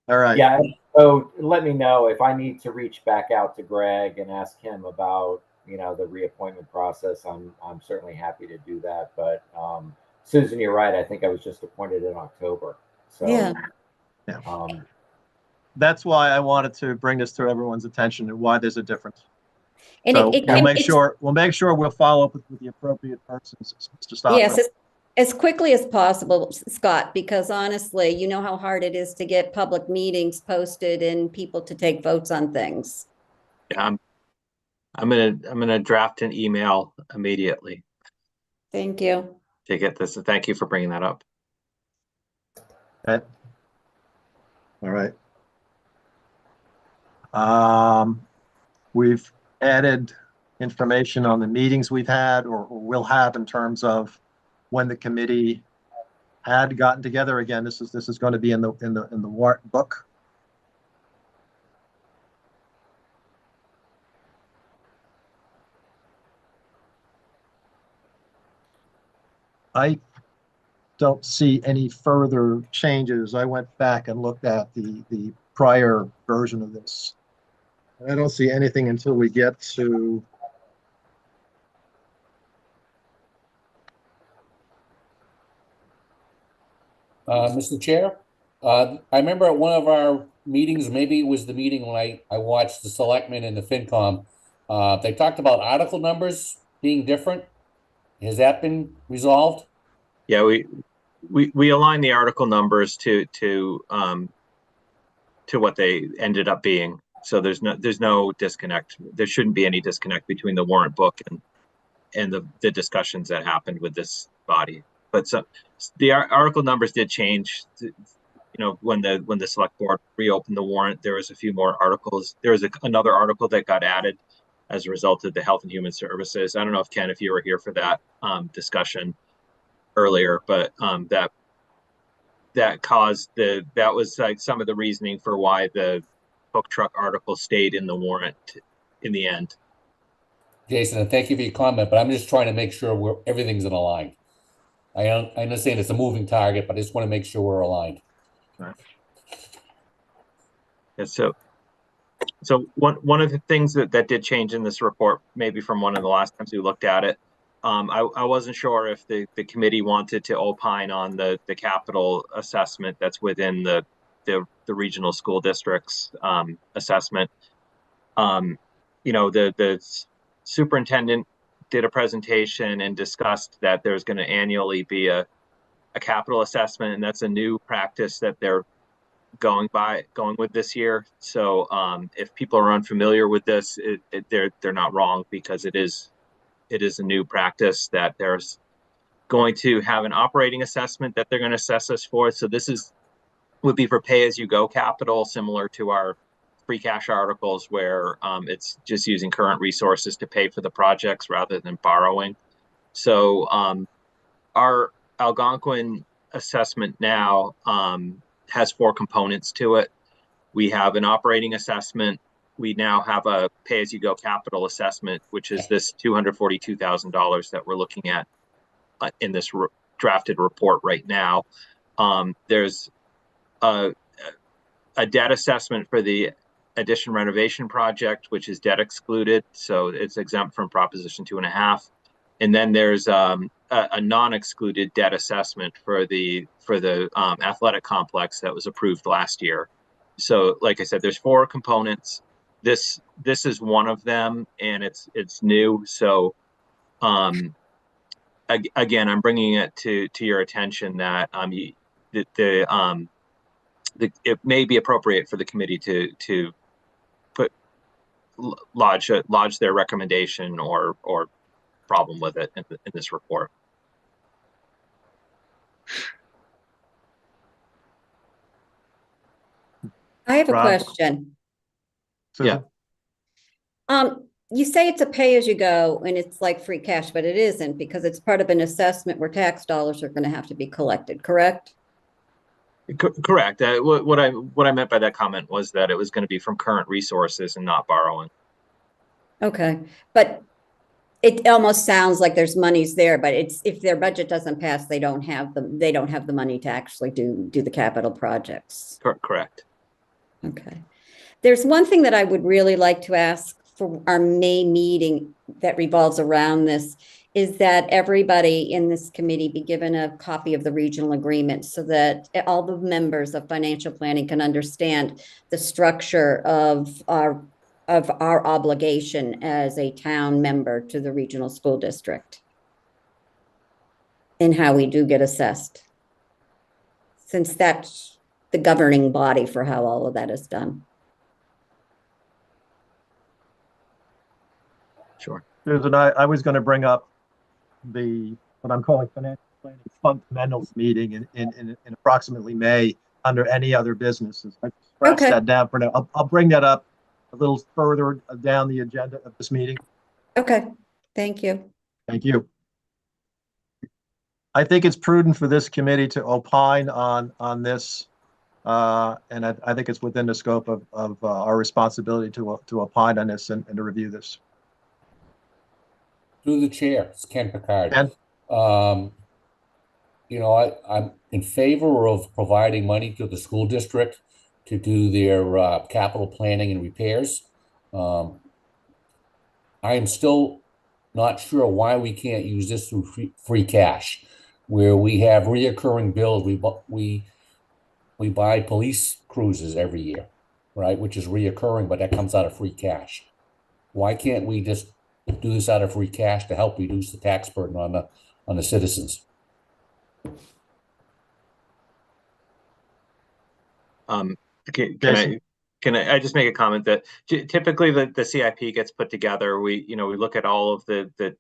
All right. Yeah. So let me know if I need to reach back out to Greg and ask him about, the reappointment process. I'm certainly happy to do that. But Susan, you're right. I think I was just appointed in October. So Yeah. That's why I wanted to bring this to everyone's attention and why there's a difference. And So it we'll can, make sure we'll follow up with the appropriate persons, Mr. Stockman. yes, as quickly as possible, Scott, because honestly, you know how hard it is to get public meetings posted and people to take votes on things. yeah, I'm gonna draft an email immediately Thank you. to get this. Thank you for bringing that up. Okay. All right. We've added information on the meetings we've had or will have in terms of when the committee had gotten together. Again, this is going to be in the warrant book. I don't see any further changes. I went back and looked at the prior version of this. I don't see anything until we get to Mr. Chair, I remember at one of our meetings, maybe it was the meeting when I watched the selectmen and the FinCom, they talked about article numbers being different. Has that been resolved? Yeah, we align the article numbers to what they ended up being. So there's no disconnect. There shouldn't be any disconnect between the warrant book and the discussions that happened with this body. But so the article numbers did change. You know, when the select board reopened the warrant, there was a few more articles. There was another article that got added as a result of the Health and Human Services. I don't know if Ken, if you were here for that discussion earlier, but that caused that was like some of the reasoning for why the hook truck article stayed in the warrant in the end. Jason, and thank you for your comment, but I'm just trying to make sure everything's in line. I understand it's a moving target, but I just want to make sure we're aligned. Right. Yeah, so one of the things that did change in this report, maybe from one of the last times we looked at it, I wasn't sure if the committee wanted to opine on the capital assessment that's within the regional school district's assessment. You know, the superintendent did a presentation and discussed that there's going to annually be a capital assessment, and that's a new practice that they're going with this year. So if people are unfamiliar with this, they're not wrong, because it is a new practice that there's going to have an operating assessment that they're going to assess us for. So this would be for pay as you go capital, similar to our free cash articles, where it's just using current resources to pay for the projects rather than borrowing. So our Algonquin assessment now has 4 components to it. We have an operating assessment. We now have a pay-as-you-go capital assessment, which is this $242,000 that we're looking at in this drafted report right now. There's a debt assessment for the addition renovation project, which is debt excluded, so it's exempt from Proposition 2.5. And then there's a non-excluded debt assessment for the athletic complex that was approved last year. So, like I said, there's 4 components. This is one of them, and it's new. So, again, I'm bringing it to your attention that it may be appropriate for the committee to lodge their recommendation or problem with it in this report. I have a Rob? question. Susan? You say it's a pay-as-you-go and it's like free cash, but it isn't, because it's part of an assessment where tax dollars are going to have to be collected, correct? Correct. What I meant by that comment was that it was going to be from current resources and not borrowing. Okay, but it almost sounds like there's monies there, but it's, if their budget doesn't pass, they don't have the money to actually do the capital projects. Correct. Okay. There's one thing that I would really like to ask for our May meeting that revolves around this, is that everybody in this committee be given a copy of the regional agreement, so that all the members of financial planning can understand the structure of our obligation as a town member to the regional school district, and how we do get assessed, since that's the governing body for how all of that is done. Sure. Susan, I was going to bring up what I'm calling financial planning fundamentals meeting in approximately May under any other businesses. I scratched that down for now. I'll bring that up a little further down the agenda of this meeting. Okay, thank you. Thank you. I think it's prudent for this committee to opine on this, and I think it's within the scope of our responsibility to opine on this and to review this. Through the chair, it's Ken Picard. Ken? You know, I'm in favor of providing money to the school district to do their capital planning and repairs. I am still not sure why we can't use this through free cash. where we have reoccurring bills. We buy police cruisers every year, right? Which is reoccurring, but that comes out of free cash. Why can't we just do this out of free cash to help reduce the tax burden on the citizens? Can Jason? I just make a comment that typically the CIP gets put together. We look at all of the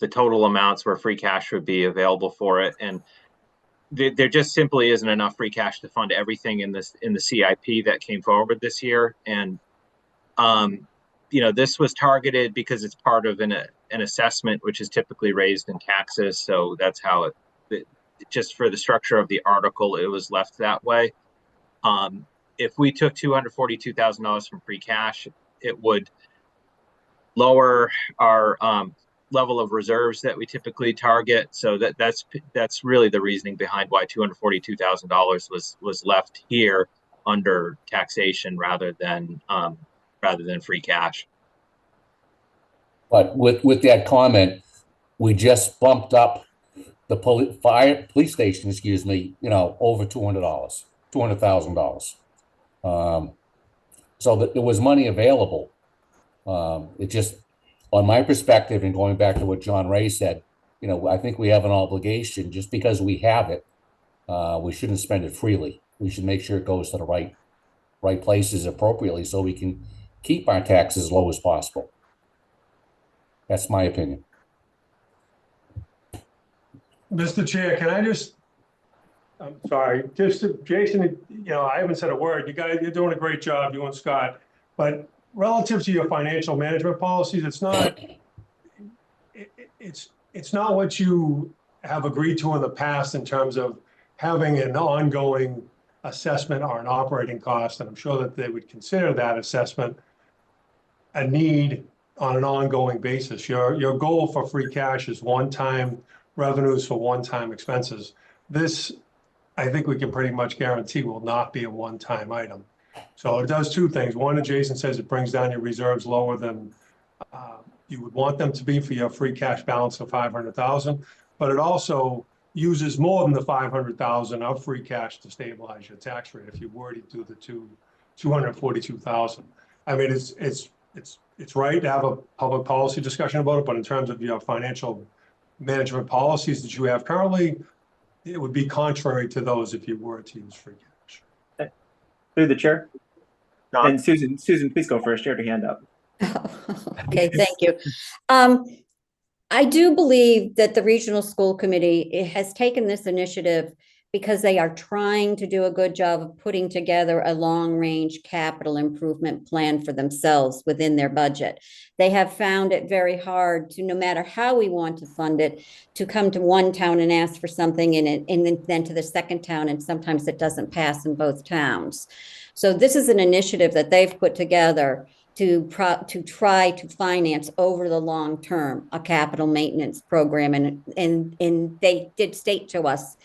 total amounts where free cash would be available for it, and there just simply isn't enough free cash to fund everything in the CIP that came forward this year. And this was targeted because it's part of an assessment which is typically raised in taxes. So that's how just for the structure of the article, it was left that way. If we took $242,000 from free cash, it would lower our level of reserves that we typically target. So that's really the reasoning behind why $242,000 was left here under taxation rather than free cash. But with that comment, we just bumped up the police station, excuse me, over $200,000. So that there was money available. It just, on my perspective, and going back to what John Ray said, I think we have an obligation. Just because we have it, we shouldn't spend it freely. We should make sure it goes to the right places appropriately, so we can keep our taxes as low as possible. That's my opinion. Mr. Chair, I'm sorry, Jason, I haven't said a word. You guys, you're doing a great job, you and Scott, but relative to your financial management policies, it's not what you have agreed to in the past in terms of having an ongoing assessment or an operating cost. And I'm sure that they would consider that assessment a need on an ongoing basis. Your goal for free cash is one-time revenues for one-time expenses. This, I think we can pretty much guarantee, will not be a one-time item. So it does two things. One, Jason says it brings down your reserves lower than you would want them to be for your free cash balance of $500,000, but it also uses more than the $500,000 of free cash to stabilize your tax rate if you were to do the $242,000. I mean, it's right to have a public policy discussion about it, but in terms of your financial management policies that you have currently, it would be contrary to those if you were to use free cash. Through the chair. John? And Susan, please go first. You have your hand up. Okay, thank you. I do believe that the Regional School Committee has taken this initiative because they are trying to do a good job of putting together a long-range capital improvement plan for themselves within their budget. They have found it very hard to, no matter how we want to fund it, to come to one town and ask for something and then to the second town, and sometimes it doesn't pass in both towns. So this is an initiative that they've put together to try to finance over the long term a capital maintenance program, and they did state to us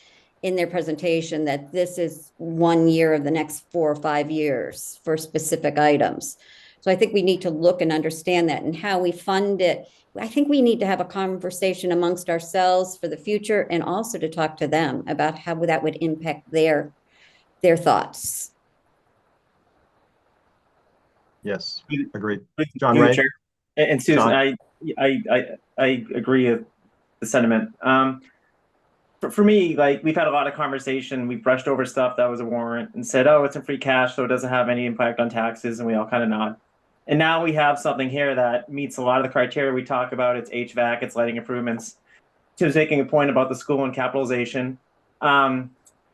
in their presentation that this is 1 year of the next 4 or 5 years for specific items. So I think we need to look and understand that, and how we fund it. I think we need to have a conversation amongst ourselves for the future, and also to talk to them about how that would impact their thoughts. Yes, agreed. John Through the Ray? chair. And Susan, John? I agree with the sentiment. For me, like, we've had a lot of conversation. We brushed over stuff that was a warrant and said, oh, it's in free cash, so it doesn't have any impact on taxes, and we all kind of nod. And now we have something here that meets a lot of the criteria we talk about. It's HVAC, it's lighting improvements. Tim's making a point about the school and capitalization.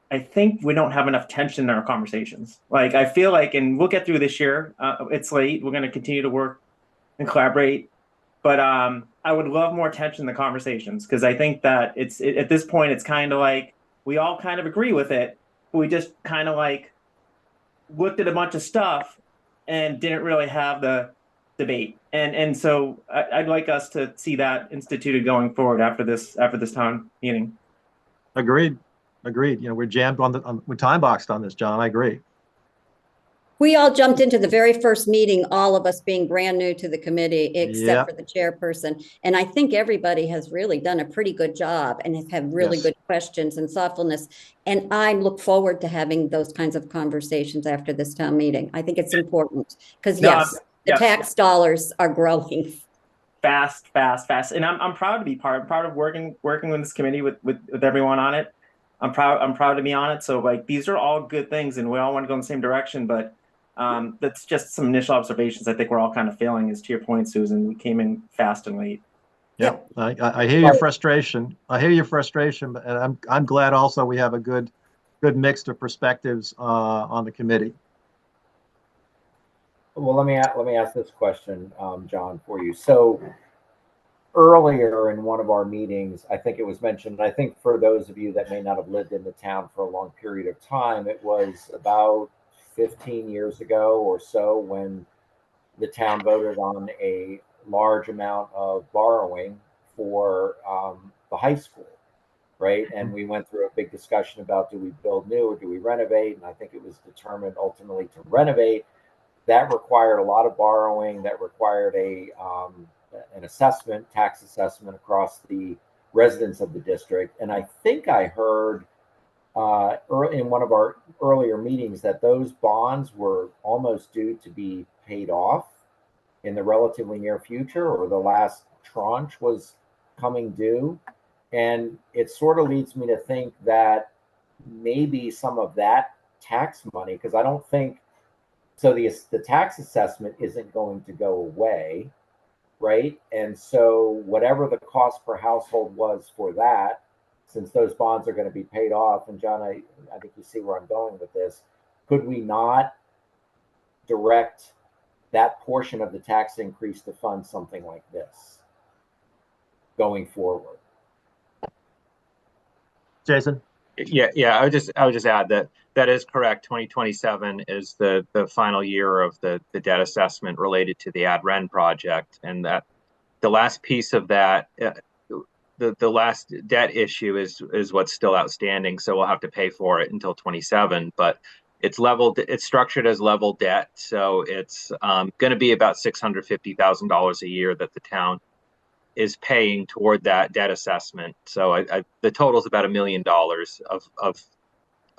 I think we don't have enough tension in our conversations. Like, I feel like, and we'll get through this year. It's late. We're going to continue to work and collaborate. But I would love more tension in the conversations, because I think that at this point, it's kind of like we all kind of agree with it, but we just kind of like looked at a bunch of stuff and didn't really have the debate. And so I'd like us to see that instituted going forward after this town meeting. Agreed. We're jammed we're time boxed on this, John. I agree. We all jumped into the very first meeting, all of us being brand new to the committee, except Yep. for the chairperson. And I think everybody has really done a pretty good job and have had really Yes. good questions and thoughtfulness. And I look forward to having those kinds of conversations after this town meeting. I think it's important because No, yes, the yes. tax dollars are growing. Fast, and I'm proud to be proud of working with this committee with everyone on it. I'm proud to be on it. So like these are all good things, and we all want to go in the same direction. But that's just some initial observations. I think we're all kind of failing, is to your point, Susan. We came in fast and late. Yep. I hear your frustration. I hear your frustration, and I'm glad also we have a good mix of perspectives on the committee. Well, let me ask this question, John, for you. So earlier in one of our meetings, I think it was mentioned, I think for those of you that may not have lived in the town for a long period of time, it was about 15 years ago or so when the town voted on a large amount of borrowing for the high school, right? And we went through a big discussion about, do we build new or do we renovate? And I think it was determined ultimately to renovate. That required a lot of borrowing. That required an assessment, tax assessment across the residents of the district. And I think I heard in one of our earlier meetings that those bonds were almost due to be paid off in the relatively near future, or the last tranche was coming due. And it sort of leads me to think that maybe some of that tax money, because I don't think, so the tax assessment isn't going to go away, right? And so whatever the cost per household was for that, since those bonds are going to be paid off, and John, I think you see where I'm going with this, could we not direct that portion of the tax increase to fund something like this going forward? Jason? Yeah. I would just add that is correct. 2027 is the final year of the debt assessment related to the ad rent project, and that the last piece of that, the last debt issue is what's still outstanding. So we'll have to pay for it until 27, but it's structured as level debt. So it's going to be about $650,000 a year that the town is paying toward that debt assessment. So the total is about $1 million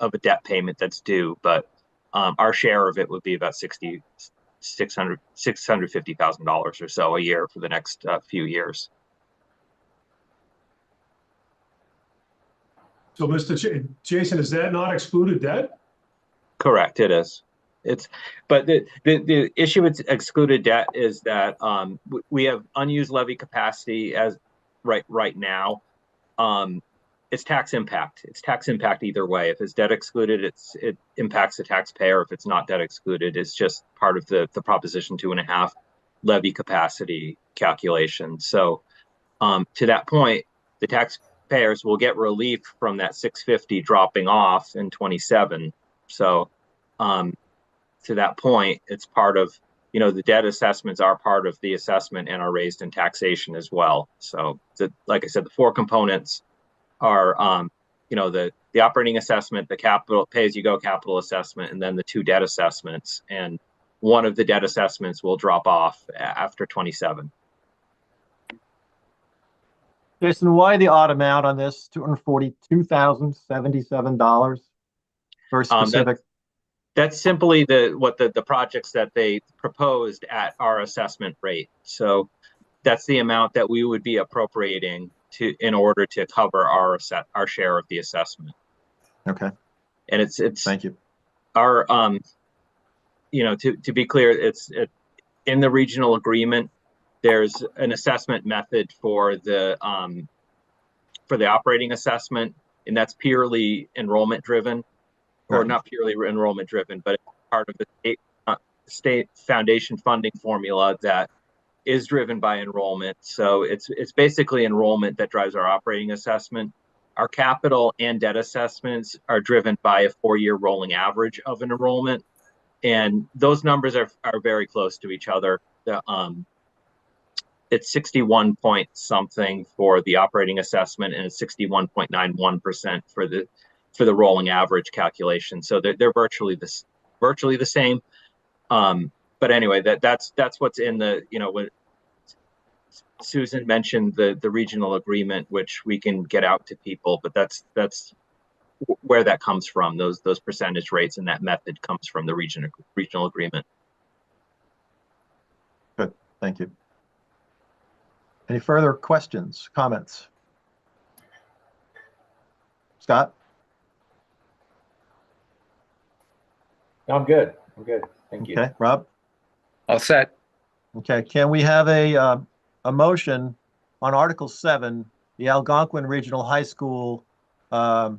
of a debt payment that's due, but our share of it would be about $650,000 or so a year for the next few years. So Jason, is that not excluded debt? Correct, it is. But the issue with excluded debt is that we have unused levy capacity as right now. It's tax impact. It's tax impact either way. If it's debt excluded, it impacts the taxpayer. If it's not debt excluded, it's just part of the Proposition 2.5 levy capacity calculation. So to that point, the taxpayers will get relief from that 650 dropping off in 27. So to that point, it's part of, the debt assessments are part of the assessment and are raised in taxation as well. So like I said, the four components are, the operating assessment, the capital pay-as-you-go capital assessment, and then the two debt assessments. And one of the debt assessments will drop off after 27. Jason, why the odd amount on this? $242,077 for specific. That's simply the projects that they proposed at our assessment rate. So that's the amount that we would be appropriating in order to cover our share of the assessment. Okay. And it's thank you. Our to be clear, it's in the regional agreement. There's an assessment method for the operating assessment, and that's purely enrollment driven. Or not purely enrollment driven, but it's part of the state foundation funding formula that is driven by enrollment. So it's basically enrollment that drives our operating assessment. Our capital and debt assessments are driven by a 4-year rolling average of an enrollment, and those numbers are very close to each other. It's 61 point something for the operating assessment, and it's 61.91% for the rolling average calculation. So they're virtually the same. But anyway, that's what's in the, when Susan mentioned the regional agreement, which we can get out to people, but that's where that comes from. Those percentage rates and that method comes from the regional agreement. Good, thank you. Any further questions, comments? Scott? No, I'm good. I'm good. Thank you. Okay, Rob? All set. Okay, can we have a motion on Article 7, the Algonquin Regional High School capital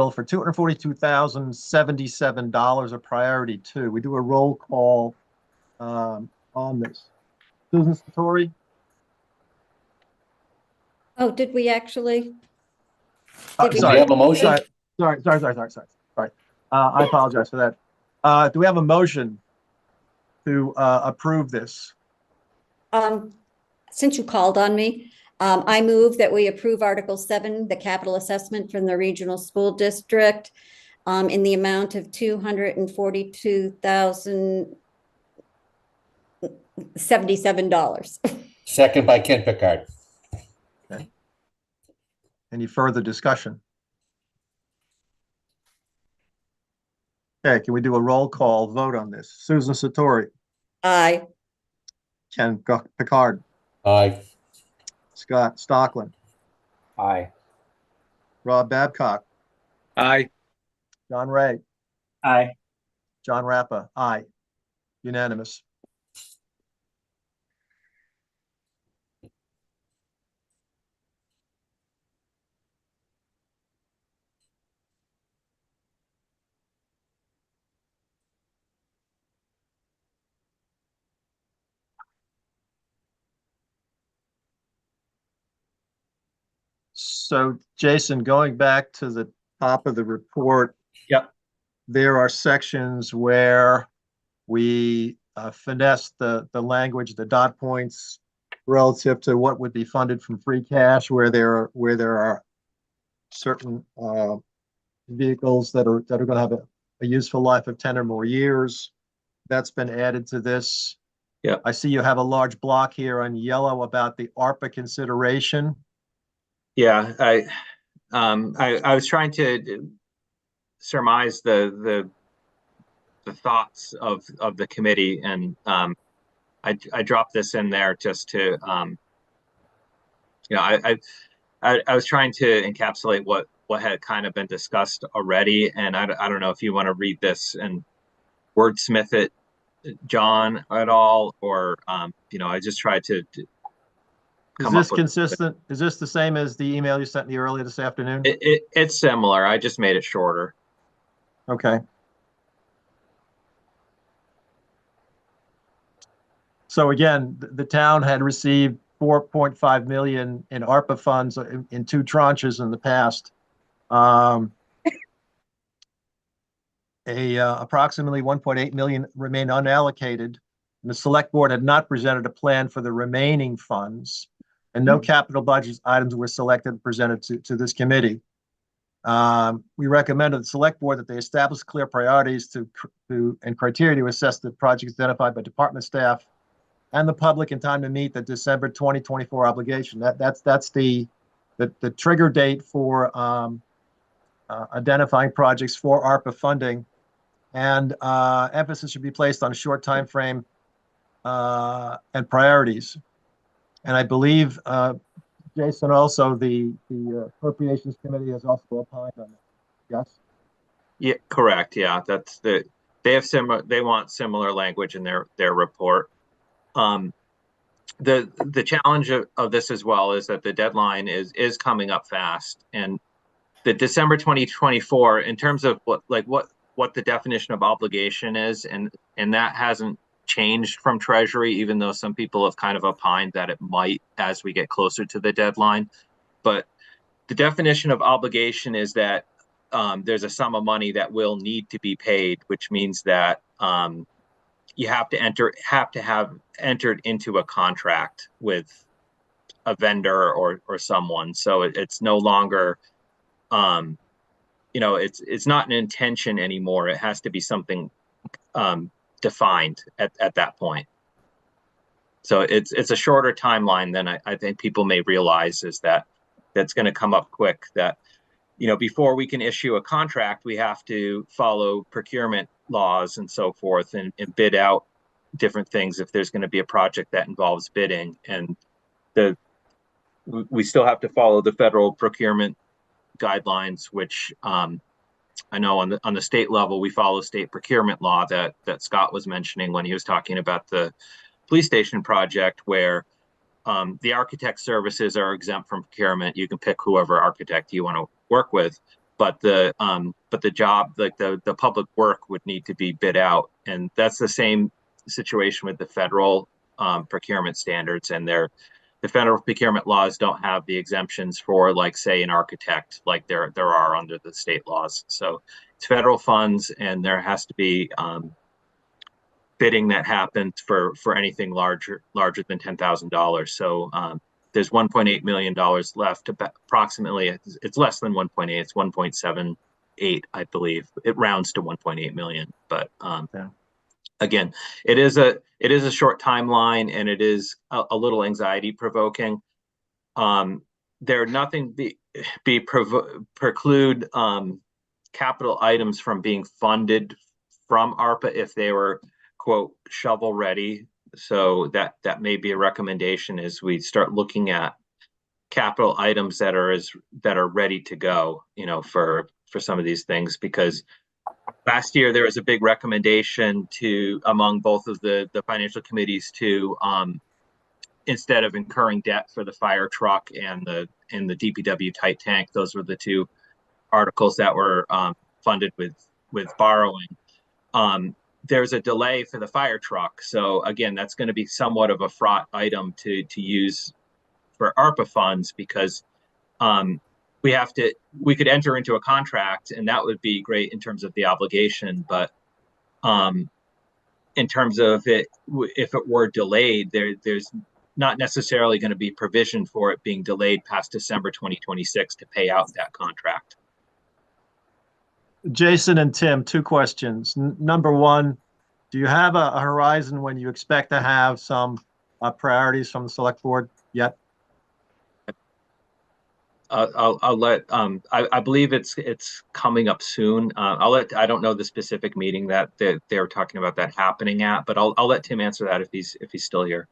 for $242,077 of priority 2. We do a roll call on this. Susan Satori? Oh, did we actually? Sorry. Do we have a motion? Sorry. I apologize for that. Do we have a motion to approve this? Since you called on me, I move that we approve Article 7, the capital assessment from the regional school district, in the amount of $242,077. Second by Ken Pickard. Okay. Any further discussion? Okay, can we do a roll call vote on this? Susan Satori, Aye. Ken Pickard, Aye. Scott Stockland, Aye. Rob Babcock, Aye. John Ray, Aye. John Rappa, aye. Unanimous. So Jason, going back to the top of the report. Yep. There are sections where we finesse the language, the dot points relative to what would be funded from free cash, where there are certain vehicles that are going to have a useful life of 10 or more years. That's been added to this. Yeah. I see you have a large block here on yellow about the ARPA consideration. Yeah, I was trying to surmise the thoughts of the committee, and I dropped this in there just to I was trying to encapsulate what had kind of been discussed already, and I don't know if you want to read this and wordsmith it, John, at all, or I just tried to Is this consistent? Is this the same as the email you sent me earlier this afternoon? It's similar. I just made it shorter. Okay. So again, the town had received 4.5 million in ARPA funds in 2 tranches in the past. Approximately 1.8 million remain unallocated. And the select board had not presented a plan for the remaining funds, and no capital budget items were selected and presented to this committee. We recommended the select board that they establish clear priorities and criteria to assess the projects identified by department staff and the public in time to meet the December 2024 obligation. That's the trigger date for identifying projects for ARPA funding, and emphasis should be placed on a short time frame and priorities. And I believe, Jason, also the Appropriations Committee has also opined on that. Yes? Yeah, correct. Yeah, they want similar language in their report. The challenge of this as well is that the deadline is coming up fast, and the December 2024, in terms of what the definition of obligation is, and that hasn't changed from Treasury, even though some people have kind of opined that it might as we get closer to the deadline. But the definition of obligation is that there's a sum of money that will need to be paid, which means that you have to have entered into a contract with a vendor or someone. So it's no longer it's not an intention anymore. It has to be something defined at that point. So it's a shorter timeline than I think people may realize, is that that's going to come up quick. That, you know, before we can issue a contract, we have to follow procurement laws and so forth, and bid out different things if there's going to be a project that involves bidding. And we still have to follow the federal procurement guidelines, which I know on the state level, we follow state procurement law that Scott was mentioning when he was talking about the police station project, where the architect services are exempt from procurement. You can pick whoever architect you want to work with, but the job, like the public work, would need to be bid out, and that's the same situation with the federal procurement standards. And the federal procurement laws don't have the exemptions for, like, say, an architect, like there are under the state laws. So it's federal funds, and there has to be bidding that happens for anything larger than $10,000. So there's $1.8 million left. Approximately, it's less than 1.8. It's 1.78, I believe. It rounds to 1.8 million. But again, it is a short timeline, and it is a little anxiety provoking. There nothing preclude capital items from being funded from ARPA if they were, quote, shovel ready. So that may be a recommendation as we start looking at capital items that are ready to go, you know, for some of these things. Because last year there was a big recommendation among both of the financial committees to instead of incurring debt for the fire truck and the DPW tight tank, those were the two articles that were funded with borrowing. There's a delay for the fire truck. So again, that's going to be somewhat of a fraught item to use for ARPA funds, because we could enter into a contract, and that would be great in terms of the obligation. But in terms of it, if it were delayed, there's not necessarily going to be provision for it being delayed past December 2026 to pay out that contract. Jason and Tim, two questions. Number one, do you have a horizon when you expect to have some priorities from the select board yet? I'll let I believe it's coming up soon. I don't know the specific meeting that they're talking about that happening at, but I'll let Tim answer that if he's still here.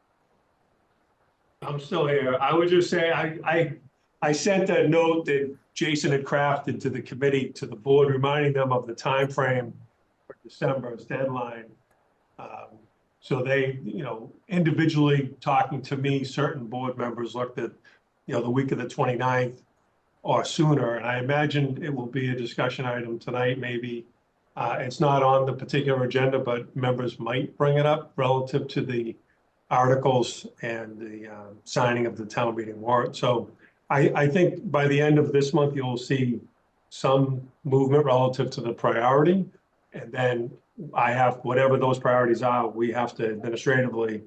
I'm still here. I would just say I sent a note that Jason had crafted to the committee, to the board, reminding them of the time frame for December's deadline. So they, you know, individually talking to me, certain board members looked at, you know, the week of the 29th or sooner. And I imagine it will be a discussion item tonight, maybe. It's not on the particular agenda, but members might bring it up relative to the articles and the signing of the town meeting warrant. So I think by the end of this month, you'll see some movement relative to the priority. And then I have, whatever those priorities are, we have to administratively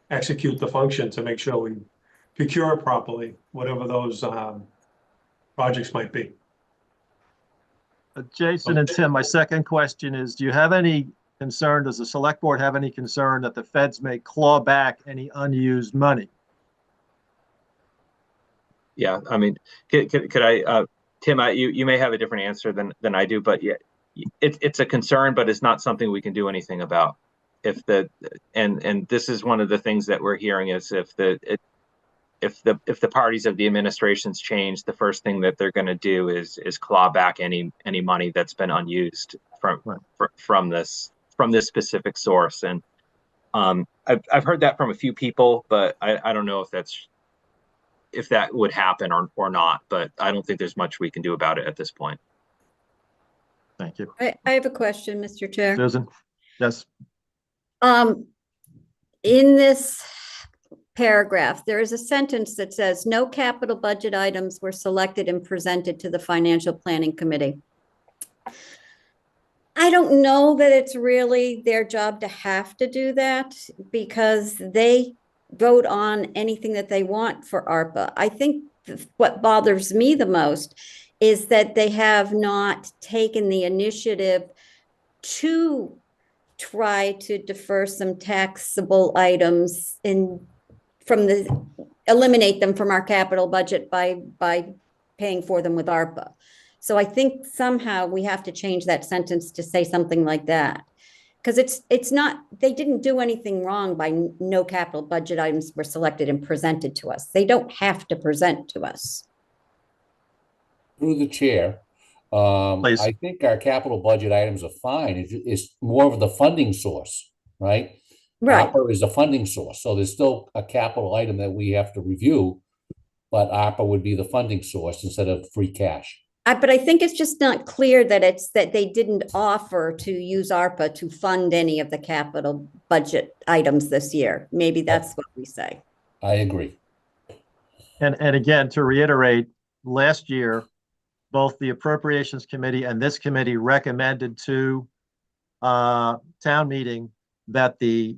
execute the function to make sure we procure it properly, whatever those projects might be. Jason and Tim, my second question is, do you have any concern, does the select board have any concern that the feds may claw back any unused money? Yeah, I mean, could I, Tim, you may have a different answer than I do, but yeah, it's a concern, but it's not something we can do anything about. And this is one of the things that we're hearing is if the parties of the administrations change, the first thing that they're going to do is claw back any money that's been unused from this specific source. And I've heard that from a few people, but I don't know if that would happen or not. But I don't think there's much we can do about it at this point. Thank you. I have a question, Mr. Chair. Susan? Yes. In this paragraph, there is a sentence that says no capital budget items were selected and presented to the Financial Planning Committee. I don't know that it's really their job to have to do that, because they vote on anything that they want for ARPA. I think what bothers me the most is that they have not taken the initiative to try to defer some taxable items eliminate them from our capital budget by paying for them with ARPA. So I think somehow we have to change that sentence to say something like that. Because it's not, they didn't do anything wrong by no capital budget items were selected and presented to us. They don't have to present to us. Through the chair, Please. I think our capital budget items are fine. It's more of the funding source, right? Right. ARPA is a funding source, so there's still a capital item that we have to review, but ARPA would be the funding source instead of free cash. But I think it's just not clear that it's that they didn't offer to use ARPA to fund any of the capital budget items this year. Maybe that's what we say. I agree. And again, to reiterate, last year, both the Appropriations Committee and this committee recommended to town meeting that the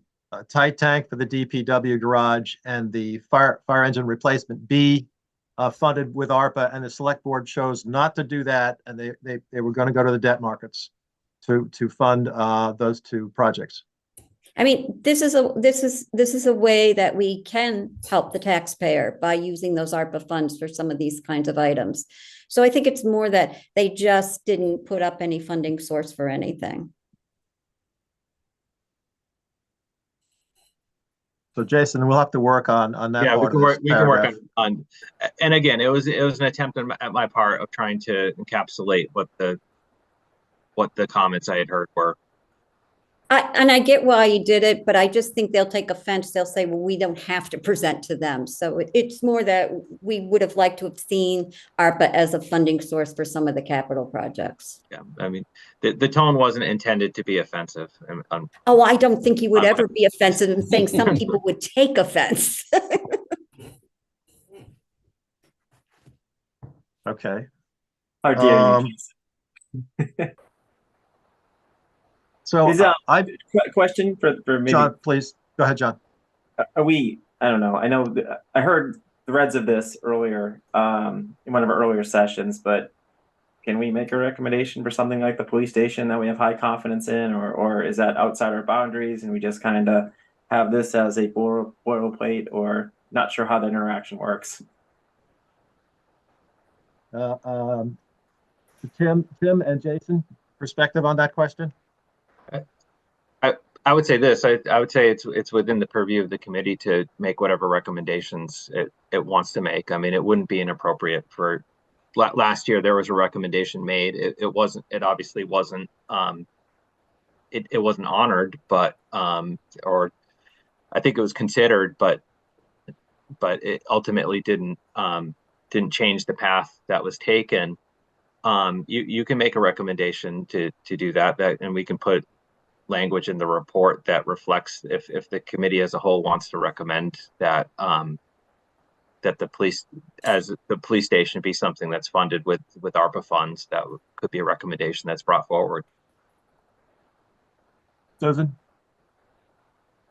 tight tank for the DPW garage and the fire engine replacement be funded with ARPA, and the select board chose not to do that, and they were going to go to the debt markets to fund those two projects. I mean, this is a way that we can help the taxpayer by using those ARPA funds for some of these kinds of items. So I think it's more that they just didn't put up any funding source for anything. So Jason, we'll have to work on that. Yeah, part we can work on, and again, it was an attempt at my part of trying to encapsulate what the comments I had heard were. I get why you did it, but I just think they'll take offense. They'll say, well, we don't have to present to them. So it's more that we would have liked to have seen ARPA as a funding source for some of the capital projects. Yeah, I mean, the tone wasn't intended to be offensive. Oh, I don't think you would ever be offensive in saying some people would take offense. Okay. How dare you? So Question for maybe John, please go ahead, John. Are we? I don't know. I know I heard threads of this earlier in one of our earlier sessions, but can we make a recommendation for something like the police station that we have high confidence in, or is that outside our boundaries and we just kind of have this as a boilerplate, or not sure how the interaction works? Tim and Jason, perspective on that question? I would say this. I would say it's within the purview of the committee to make whatever recommendations it wants to make. I mean, it wouldn't be inappropriate for last year. There was a recommendation made. It wasn't. It obviously wasn't. It wasn't honored, but or I think it was considered, but it ultimately didn't change the path that was taken. You can make a recommendation to do that, and we can put language in the report that reflects if the committee as a whole wants to recommend that that the police station be something that's funded with ARPA funds. That could be a recommendation that's brought forward. Susan?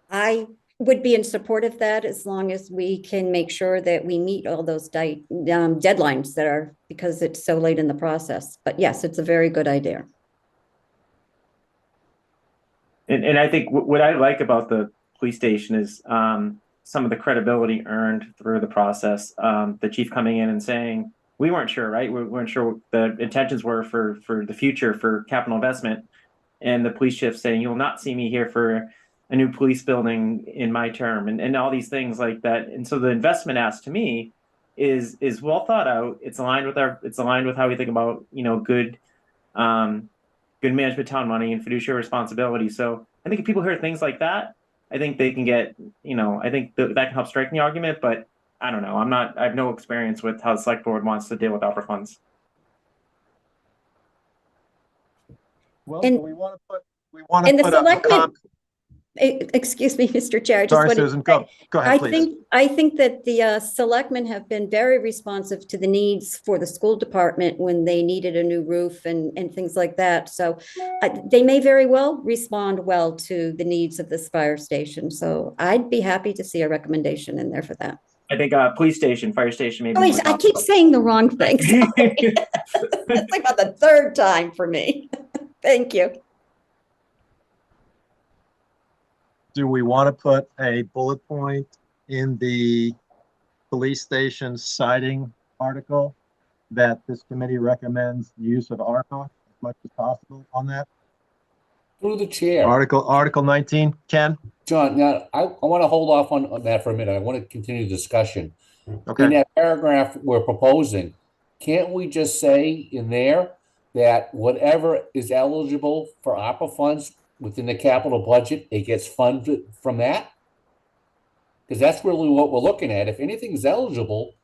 I would be in support of that as long as we can make sure that we meet all those deadlines that are, because it's so late in the process. But yes, it's a very good idea. And I think what I like about the police station is some of the credibility earned through the process. The chief coming in and saying, we weren't sure, right? We weren't sure what the intentions were for the future for capital investment. And the police chief saying, you will not see me here for a new police building in my term, and all these things like that. And so the investment ask to me is well thought out. It's aligned with how we think about, good management town money and fiduciary responsibility. So I think if people hear things like that, I think they can get, I think that can help strike the argument, but I don't know. I have no experience with how the select board wants to deal with ARPA funds. Well, And- we want to put excuse me, Mr. Chair. Sorry, Susan, go ahead, please. I think that the selectmen have been very responsive to the needs for the school department when they needed a new roof and things like that. So they may very well respond well to the needs of this fire station. So I'd be happy to see a recommendation in there for that. I think police station, fire station, maybe. Please, I keep saying the wrong thing. Sorry. It's like about the third time for me. Thank you. do we want to put a bullet point in the police station siding article that this committee recommends the use of ARPA as much as possible on that? Through the chair. Article 19, Ken? John, now, I want to hold off on that for a minute. I want to continue the discussion. In Okay, that paragraph we're proposing, can't we just say in there that whatever is eligible for ARPA funds within the capital budget, it gets funded from that? Because that's really what we're looking at. If anything's eligible,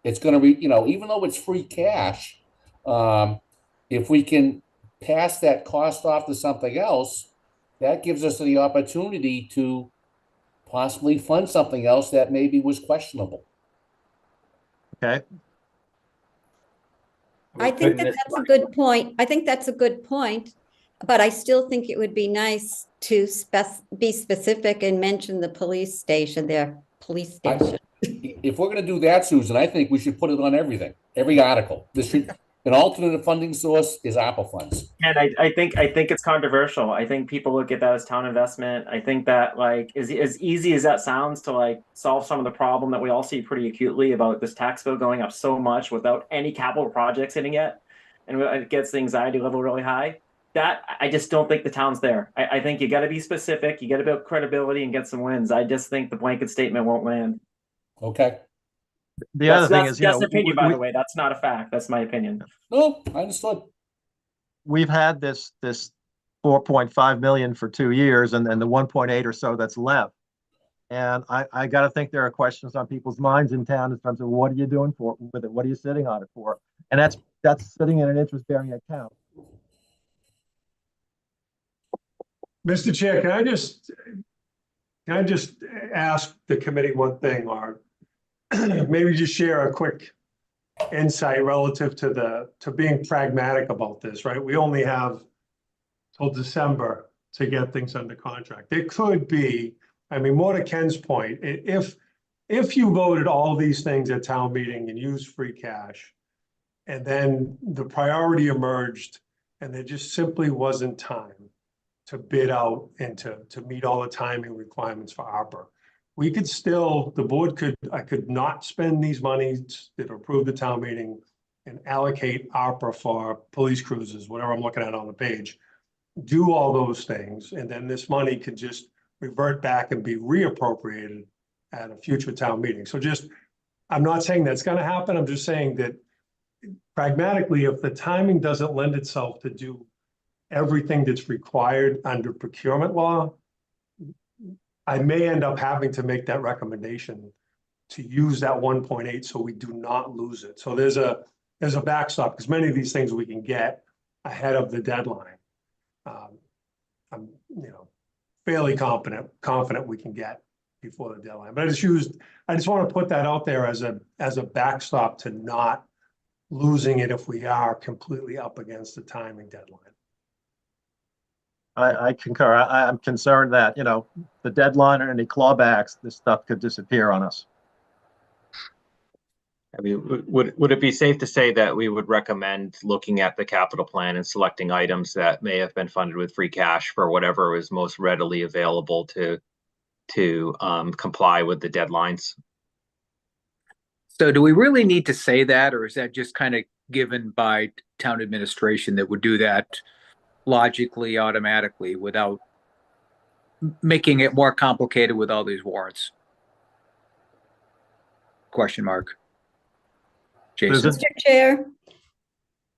it's going to be, even though it's free cash, if we can pass that cost off to something else, that gives us the opportunity to possibly fund something else that maybe was questionable. okay. I think that that's a good point. I think that's a good point, but I still think it would be nice to be specific and mention the police station, their police station. If we're going to do that, Susan, I think we should put it on everything, every article. An alternate funding source is ARPA funds. And I think it's controversial. I think people look at that as town investment. I think that as easy as that sounds to solve some of the problem that we all see pretty acutely about this tax bill going up so much without any capital projects hitting it, and it gets the anxiety level really high. That I just don't think the town's there. I think you got to be specific. You got to build credibility and get some wins. I just think the blanket statement won't land. Okay. The other thing is, that's opinion, by the way. That's not a fact. That's my opinion. No, I understood. we've had this 4.5 million for 2 years and the 1.8 or so that's left. And I got to think there are questions on people's minds in town in terms of what are you doing with it? What are you sitting on it for? And that's sitting in an interest-bearing account. Mr. Chair, can I just ask the committee one thing, or maybe just share a quick insight relative to being pragmatic about this, right? We only have till December to get things under contract. It could be, I mean, more to Ken's point, if you voted all these things at town meeting and used free cash, and then the priority emerged and there just simply wasn't time to bid out and to meet all the timing requirements for ARPA, we could still, I could not spend these monies that are approved at town meeting and allocate ARPA for police cruisers, whatever I'm looking at on the page, do all those things, and then this money could just revert back and be reappropriated at a future town meeting. So I'm not saying that's going to happen. I'm just saying that pragmatically, if the timing doesn't lend itself to do everything that's required under procurement law, I may end up having to make that recommendation to use that 1.8 so we do not lose it. So there's a backstop, because many of these things we can get ahead of the deadline. I'm fairly confident we can get before the deadline. But I just want to put that out there as a backstop to not losing it if we are completely up against the timing deadline. I concur. I'm concerned that, the deadline or any clawbacks, this stuff could disappear on us. I mean, would it be safe to say that we would recommend looking at the capital plan and selecting items that may have been funded with free cash for whatever is most readily available to comply with the deadlines? So do we really need to say that, or is that just kind of given by town administration that would do that logically, automatically, without making it more complicated with all these warrants? Question mark. Jason. Mr. Chair,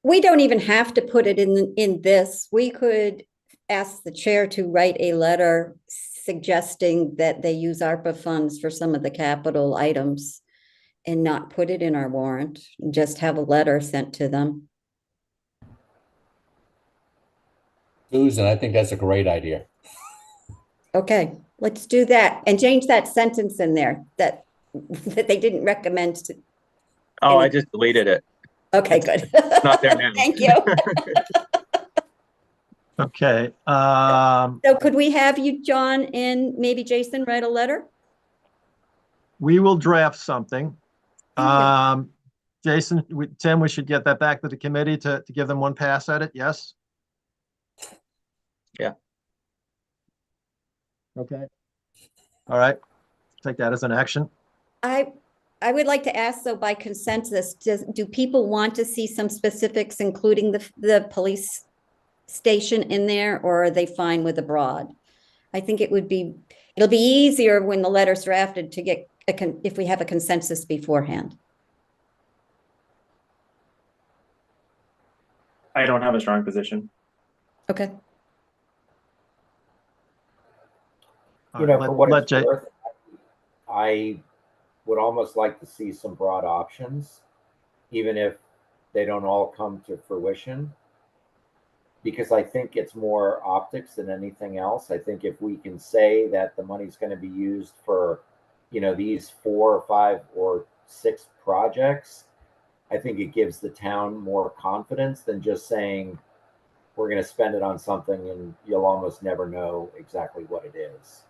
we don't even have to put it in this. We could ask the chair to write a letter suggesting that they use ARPA funds for some of the capital items and not put it in our warrant, just have a letter sent to them. Susan, I think that's a great idea. Okay, let's do that and change that sentence in there that they didn't recommend to. Oh, I just deleted it. Okay, good. It's not there now. Thank you. Okay. So could we have you, John, and maybe Jason write a letter? We will draft something. Thank you. Jason, Tim, we should get that back to the committee to give them one pass at it. Yes? Yeah. Okay. All right, take that as an action. I would like to ask, so by consensus, do people want to see some specifics, including the police station in there, or are they fine with the broad? I think it'll be easier when the letter's drafted to get if we have a consensus beforehand. I don't have a strong position. Okay. All You right, know, for what let it's Jay, worth, I would almost like to see some broad options, even if they don't all come to fruition, because I think it's more optics than anything else. I think if we can say that the money's going to be used for, you know, these 4 or 5 or 6 projects, I think it gives the town more confidence than just saying we're going to spend it on something and you'll almost never know exactly what it is,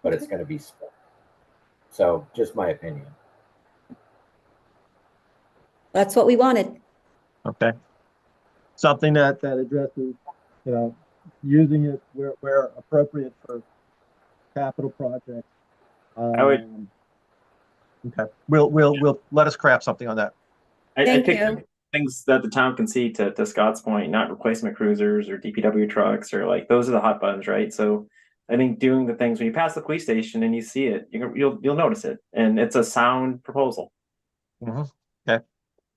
but it's going to be spent. So, just my opinion. That's what we wanted. okay. Something that addresses, using it where appropriate for capital projects. I would- Okay, we'll let us craft something on that. I Thank picked you. things that the town can see, to Scott's point, not replacement cruisers or DPW trucks, or like those are the hot buttons, right? So I think doing the things when you pass the police station and you see it, you'll notice it, and it's a sound proposal. Okay,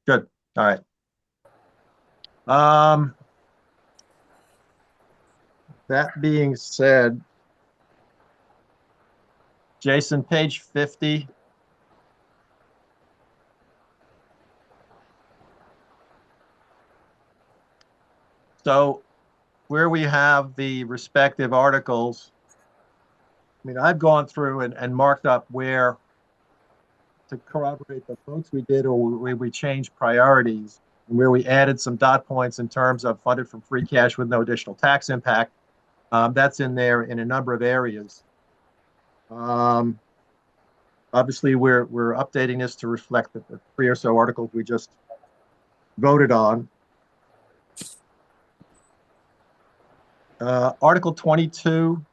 good. All right. That being said, Jason, page 50. So where we have the respective articles, I mean, I've gone through and marked up where to corroborate the votes we did, or where we changed priorities, and where we added some dot points in terms of funded from free cash with no additional tax impact. That's in there in a number of areas. Obviously, we're updating this to reflect the 3 or so articles we just voted on. Article 22,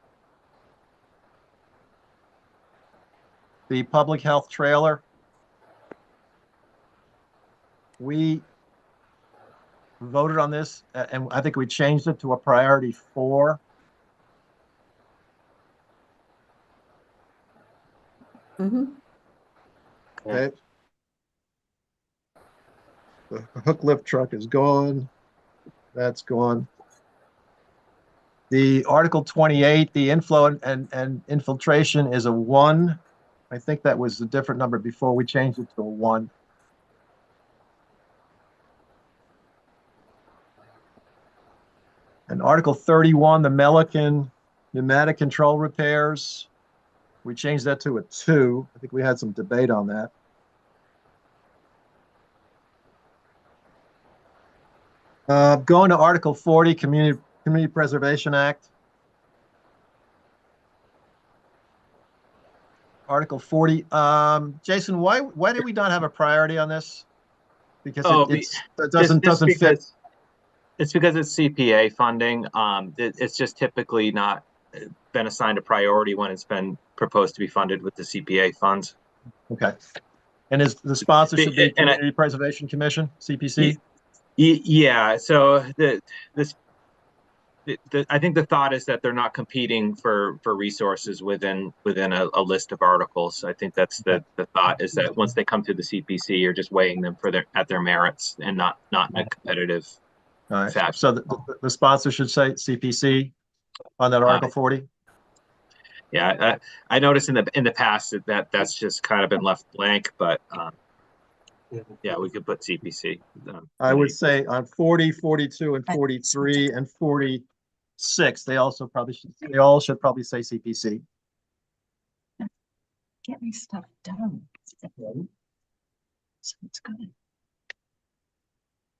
the public health trailer. We voted on this, and I think we changed it to a priority 4. Okay. The hook lift truck is gone. That's gone. The Article 28, the inflow and infiltration is a 1. I think that was a different number before. We changed it to a 1. And Article 31, the Melican pneumatic control repairs, we changed that to a 2. I think we had some debate on that. Going to Article 40, Community Preservation Act. Article 40. Jason, why did we not have a priority on this? Because it doesn't fit. It's because it's CPA funding. It's just typically not been assigned a priority when it's been proposed to be funded with the CPA funds. Okay. And is the sponsor should be And Community Preservation Commission, CPC? Yeah. So I think the thought is that they're not competing for resources within a list of articles. I think that's the thought, is that once they come through the CPC, you're just weighing them at their merits and not in a competitive fashion. So the sponsor should say CPC on that Article 40. Yeah, I noticed in the past that's just kind of been left blank, but yeah, we could put CPC. I would say on 40, 42, and 43, and 46, they all should probably say CPC. Get me stuff done. So it's good.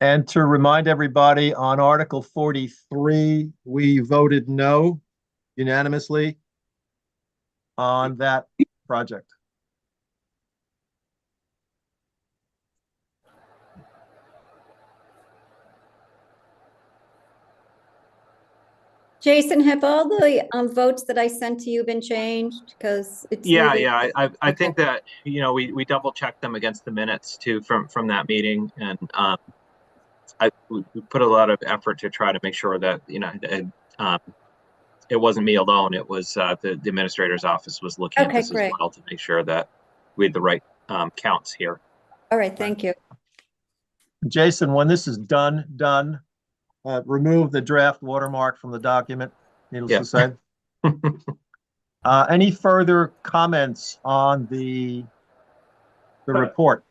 And to remind everybody, on Article 43, we voted no unanimously on that project. Jason, have all the votes that I sent to you been changed? Because it's. Yeah, needed- yeah, I think Okay. that, we double checked them against the minutes too from that meeting, and we put a lot of effort to try to make sure that, it wasn't me alone. It was the administrator's office was looking at Okay, this as great. well to make sure that we had the right counts here. All right, thank you. Jason, when this is done, remove the draft watermark from the document, needless Yeah. to say. Any further comments on the report?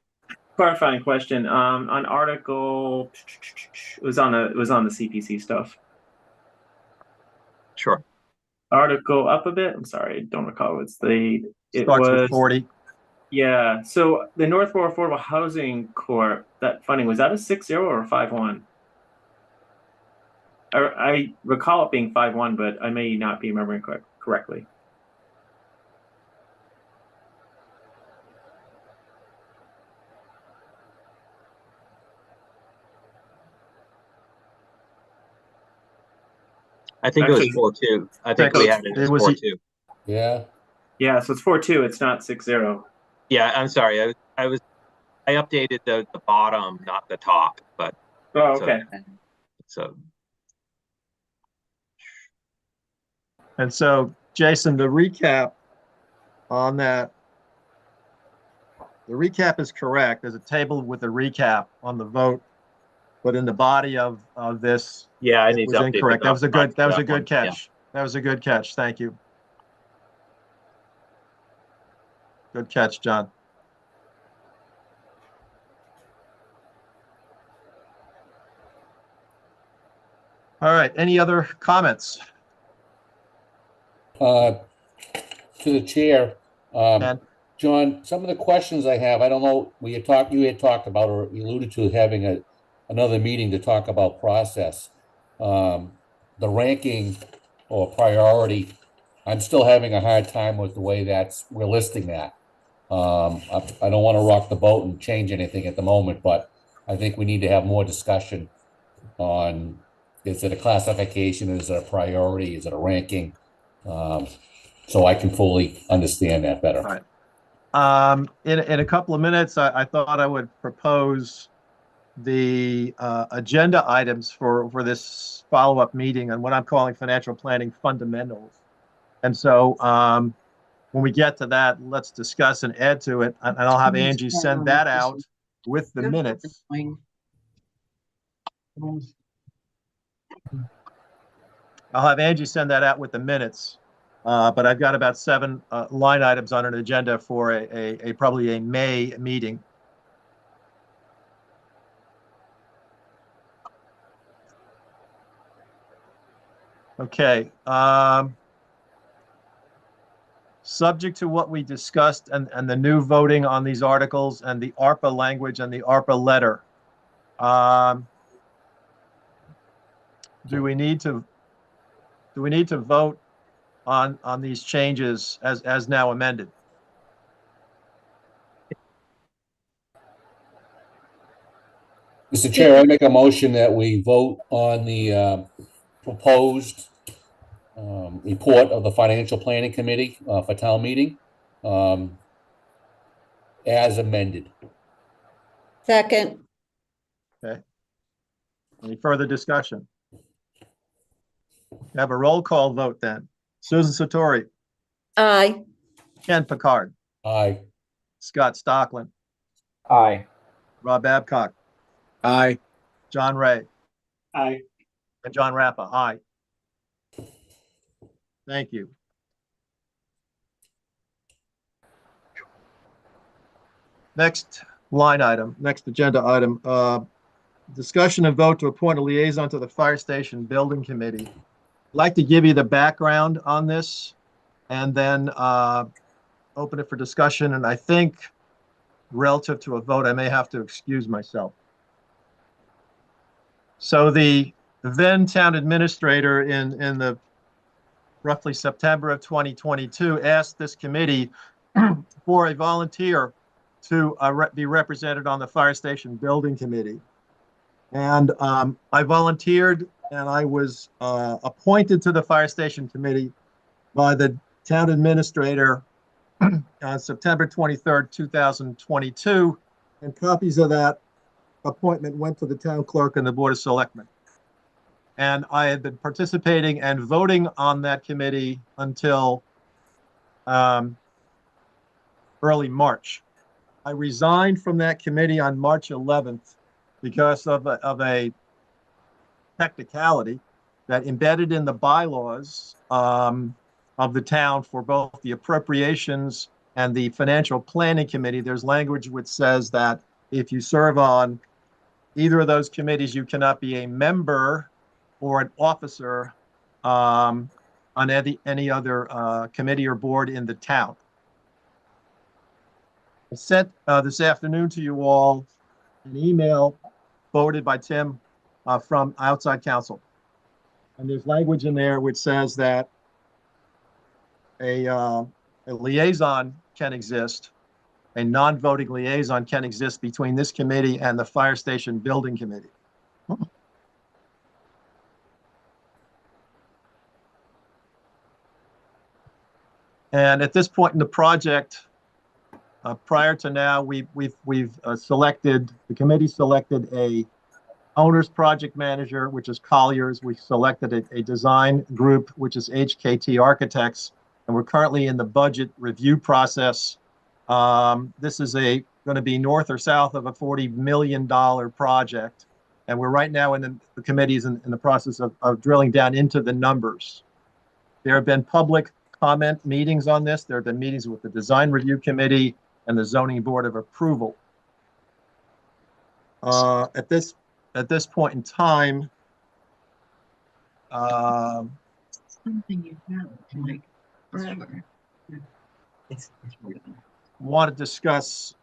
Clarifying question, on article, it was on the CPC stuff. Sure. Article up a bit, I'm sorry, don't recall, it Starts with was, 40. yeah, so the Northborough Affordable Housing Corp, that funding, was that a 6-0 or a 5-1? I recall it being 5-1, but I may not be remembering correctly. I think Actually, it was 4-2. I think we had it as 4-2. Yeah, yeah, so it's 4-2, it's not 6-0. Yeah, I'm sorry. I updated the bottom, not the top, but Oh, so- okay. so And so, Jason, the recap on that, the recap is correct. There's a table with a recap on the vote, but in the body of this, yeah, I it need was to update incorrect. That was a good one. catch. Yeah. That was a good catch. Thank you. Good catch, John. All right, any other comments? to the chair, And John, some of the questions I have, I don't know, you had talked about, or you alluded to having another meeting to talk about process. The ranking or priority, I'm still having a hard time with the way we're listing that. I don't want to rock the boat and change anything at the moment, but I think we need to have more discussion on, is it a classification, is it a priority, is it a ranking? So I can fully understand that better. all right. In a couple of minutes, I thought I would propose the agenda items for this follow-up meeting on what I'm calling financial planning fundamentals. And so when we get to that, let's discuss and add to it. And I'll have Angie send that out with the minutes. I'll have Angie send that out with the minutes. But I've got about 7 line items on an agenda for probably a May meeting. Okay. Subject to what we discussed and the new voting on these articles and the ARPA language and the ARPA letter. Do we need to vote on these changes as now amended? Mr. Chair, I make a motion that we vote on the proposed report of the Financial Planning Committee for town meeting as amended. Second, Okay. Any further discussion? Have a roll call vote then. Susan Satori, aye. Ken Picard, Aye. Scott Stockland, Aye. Rob Babcock, Aye. John Ray, Aye. and John Rappa. Aye. Thank you. Next line item, next agenda item, discussion and vote to appoint a liaison to the Fire Station Building Committee. I'd like to give you the background on this and then open it for discussion. And I think relative to a vote, I may have to excuse myself. So the then town administrator in the roughly September of 2022 asked this committee for a volunteer to be represented on the Fire Station Building Committee. And I volunteered and I was appointed to the Fire Station Committee by the town administrator on September 23rd, 2022, and copies of that appointment went to the town clerk and the Board of Selectmen. And I had been participating and voting on that committee until early March. I resigned from that committee on March 11th because of a technicality that embedded in the bylaws of the town for both the appropriations and the financial planning committee. There's language which says that if you serve on either of those committees, you cannot be a member or an officer on any other committee or board in the town. I sent this afternoon to you all an email forwarded by Tim from outside counsel. And there's language in there which says that a liaison can exist, a non-voting liaison can exist between this committee and the Fire Station Building Committee. And at this point in the project, prior to now, we've selected, the committee selected a owner's project manager, which is Colliers. We selected a design group, which is HKT Architects, and we're currently in the budget review process. This is going to be north or south of a $40 million project. And we're right now the committee's in the process of drilling down into the numbers. There have been public comment meetings on this. There have been meetings with the design review committee and the zoning board of approval. At this point in time, something you have like forever. It's want to discuss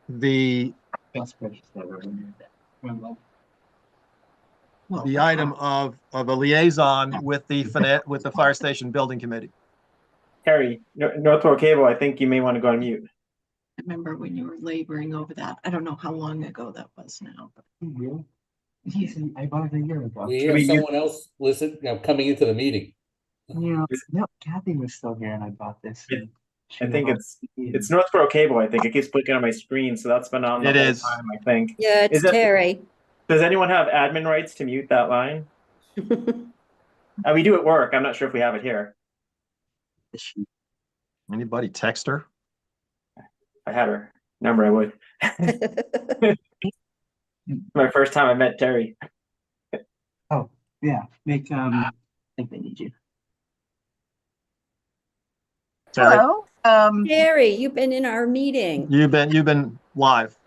the item of a liaison with the Fire Station Building Committee. Terry, Northborough Cable, I think you may want to go on mute. I remember when you were laboring over that. I don't know how long ago that was now. But... I bought it a year ago. We have someone else coming into the meeting. Yeah, no, Kathy was still here and I bought this. I think it's Northborough Cable. I think it keeps blinking on my screen, so that's been on the whole time. I think. Yeah, it's Terry. Does anyone have admin rights to mute that line? We do at work. I'm not sure if we have it here. Anybody text her? If I had her number, I would. My first time I met Terry. Oh, yeah. I think they need you. Hello. Terry, you've been in our meeting. You've been live.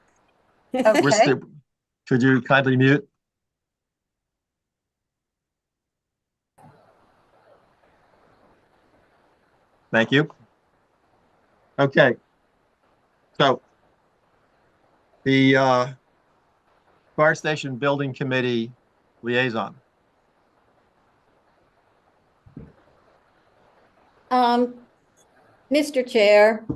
Okay. Could you kindly mute? Thank you. Okay. So the Fire Station Building Committee liaison. Mr. Chair,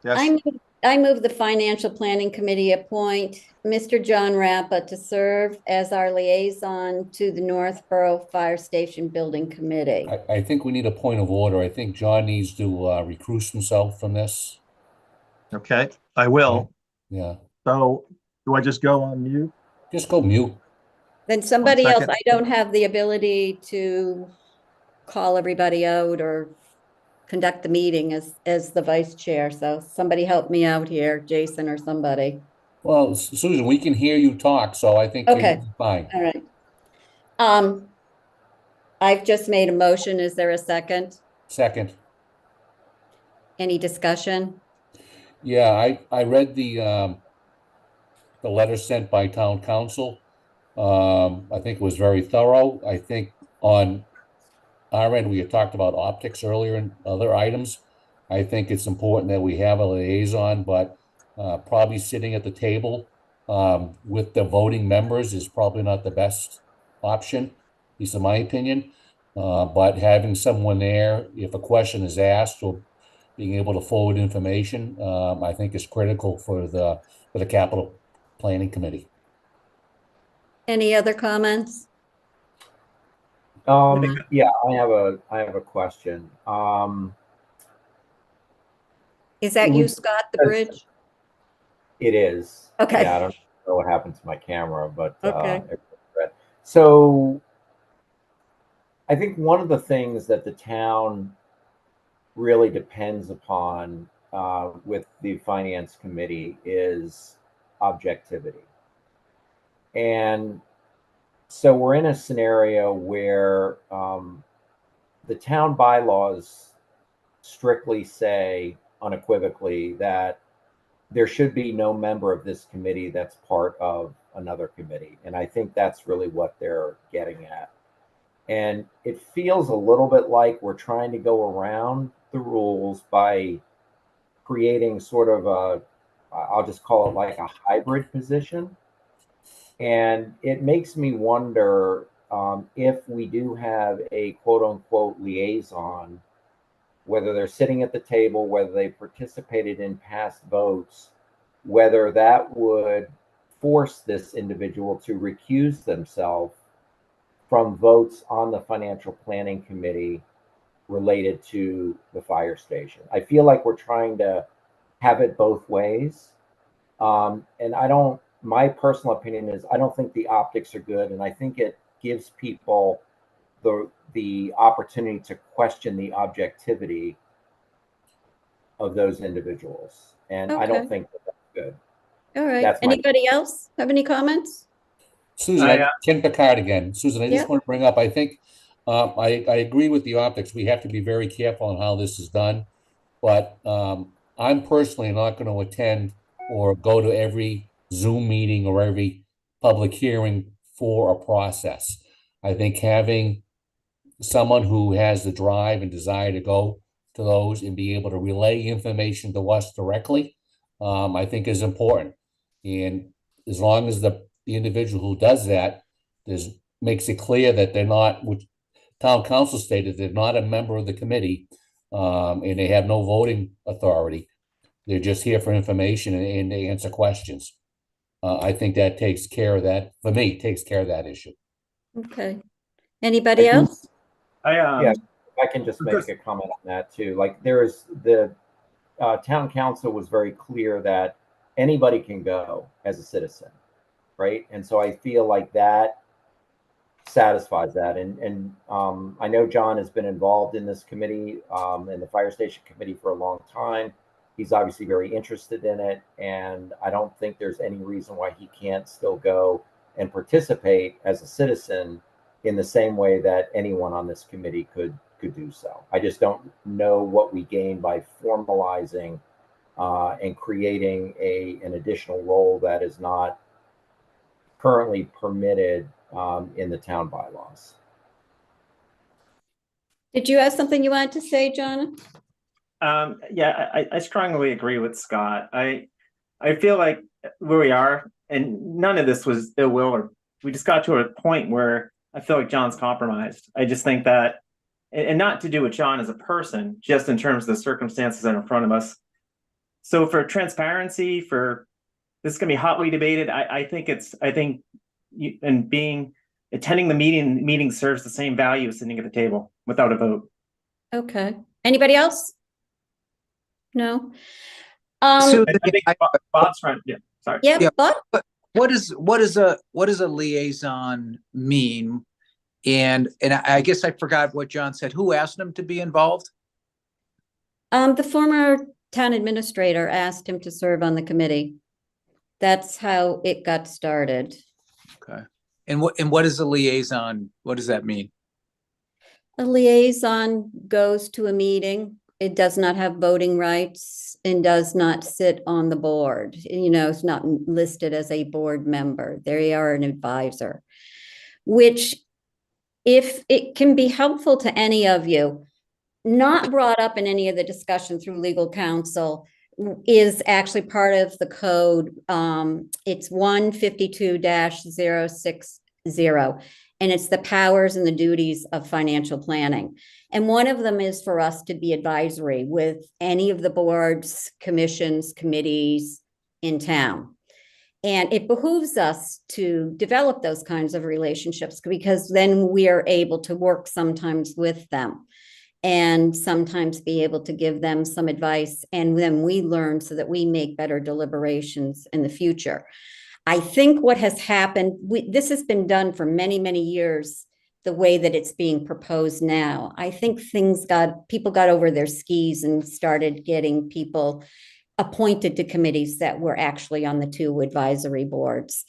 Yes. I move the Financial Planning Committee appoint Mr. John Rappa to serve as our liaison to the Northborough Fire Station Building Committee. I think we need a point of order. I think John needs to recuse himself from this. Okay, I will. Yeah. So do I just go on mute? Just go mute. Then somebody 1 else, second. I don't have the ability to call everybody out or conduct the meeting as the vice chair. So somebody help me out here, Jason or somebody. Well, Susan, we can hear you talk, so I think Okay. you're fine. All right. I've just made a motion. Is there a second? Second. Any discussion? Yeah, I read the letter sent by town council. I think it was very thorough. I think on our end, we had talked about optics earlier and other items. I think it's important that we have a liaison, but probably sitting at the table with the voting members is probably not the best option, at least in my opinion. But having someone there, if a question is asked or being able to forward information, I think is critical for the capital planning committee. Any other comments? Yeah, I have a question. Is that you, Scott, the bridge? It is. Okay. Yeah, I don't know what happened to my camera, but Okay. so I think one of the things that the town really depends upon with the finance committee is objectivity. And so we're in a scenario where the town bylaws strictly say unequivocally that there should be no member of this committee that's part of another committee. And I think that's really what they're getting at. And it feels a little bit like we're trying to go around the rules by creating sort of I'll just call it like a hybrid position. And it makes me wonder if we do have a quote unquote liaison, whether they're sitting at the table, whether they participated in past votes, whether that would force this individual to recuse themselves from votes on the financial planning committee related to the fire station. I feel like we're trying to have it both ways. And my personal opinion is I don't think the optics are good. And I think it gives people the opportunity to question the objectivity of those individuals. And I Okay. don't think that's good. All right. That's my- Anybody else have any comments? Susan, Ken Picard again. Susan, I just Yeah. want to bring up, I think, I agree with the optics. We have to be very careful on how this is done. But I'm personally not going to attend or go to every Zoom meeting or every public hearing for a process. I think having someone who has the drive and desire to go to those and be able to relay information to us directly, I think is important. And as long as the individual who does that makes it clear that they're not, which town council stated, they're not a member of the committee, and they have no voting authority. They're just here for information and they answer questions. I think that takes care of that, for me, takes care of that issue. Okay. Anybody else? Yeah, if I can just make a comment on that too. Like the town council was very clear that anybody can go as a citizen, right? And so I feel like that satisfies that. And I know John has been involved in this committee, in the fire station committee for a long time. He's obviously very interested in it. And I don't think there's any reason why he can't still go and participate as a citizen in the same way that anyone on this committee could do so. I just don't know what we gain by formalizing and creating an additional role that is not currently permitted in the town bylaws. Did you have something you wanted to say, John? Yeah, I strongly agree with Scott. I feel like where we are, and none of this was ill will, or we just got to a point where I feel like John's compromised. I just think that, and not to do with John as a person, just in terms of the circumstances that are in front of us. So for transparency, for this is going to be hotly debated. Attending the meeting serves the same value as sitting at the table without a vote. Okay. Anybody else? No. Susan, I think Bob's front. Yeah, sorry. Yeah, Bob? what does a liaison mean? And I guess I forgot what John said. Who asked him to be involved? The former town administrator asked him to serve on the committee. That's how it got started. Okay. And what is a liaison? What does that mean? A liaison goes to a meeting. It does not have voting rights and does not sit on the board. You know, it's not listed as a board member. They are an advisor, which, if it can be helpful to any of you, not brought up in any of the discussion through legal counsel, is actually part of the code. It's 152-060, and it's the powers and the duties of financial planning. And one of them is for us to be advisory with any of the boards, commissions, committees in town. And it behooves us to develop those kinds of relationships because then we are able to work sometimes with them and sometimes be able to give them some advice. And then we learn so that we make better deliberations in the future. I think what has happened, this has been done for many, many years, the way that it's being proposed now. I think people got over their skis and started getting people appointed to committees that were actually on the 2 advisory boards.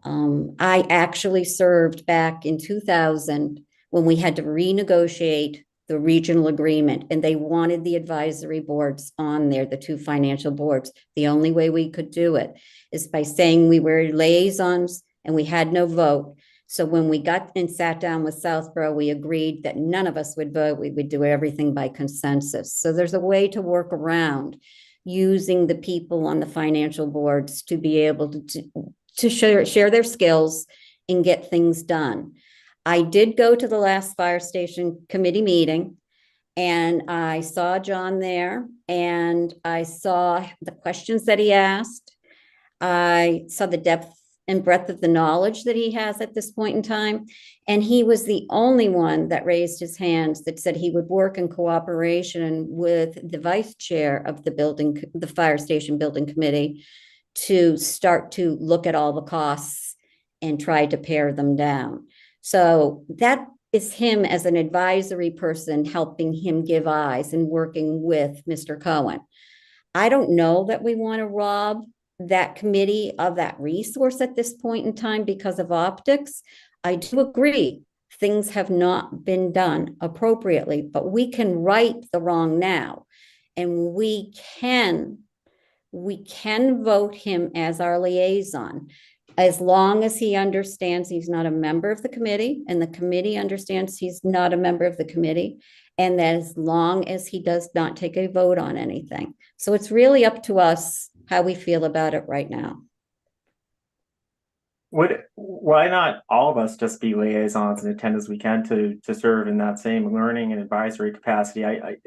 I actually served back in 2000 when we had to renegotiate the regional agreement, and they wanted the advisory boards on there, the 2 financial boards. The only way we could do it is by saying we were liaisons and we had no vote. So when we got and sat down with Southborough, we agreed that none of us would vote. We would do everything by consensus. So there's a way to work around using the people on the financial boards to be able to share their skills and get things done. I did go to the last fire station committee meeting, and I saw John there, and I saw the questions that he asked. I saw the depth and breadth of the knowledge that he has at this point in time. And he was the only one that raised his hands that said he would work in cooperation with the vice chair of the fire station building committee to start to look at all the costs and try to pare them down. So that is him as an advisory person, helping him give eyes and working with Mr. Cohen. I don't know that we want to rob that committee of that resource at this point in time because of optics. I do agree things have not been done appropriately, but we can right the wrong now, and we can vote him as our liaison as long as he understands he's not a member of the committee and the committee understands he's not a member of the committee, and that as long as he does not take a vote on anything. So it's really up to us how we feel about it right now. Why not all of us just be liaisons and attend as we can to serve in that same learning and advisory capacity? I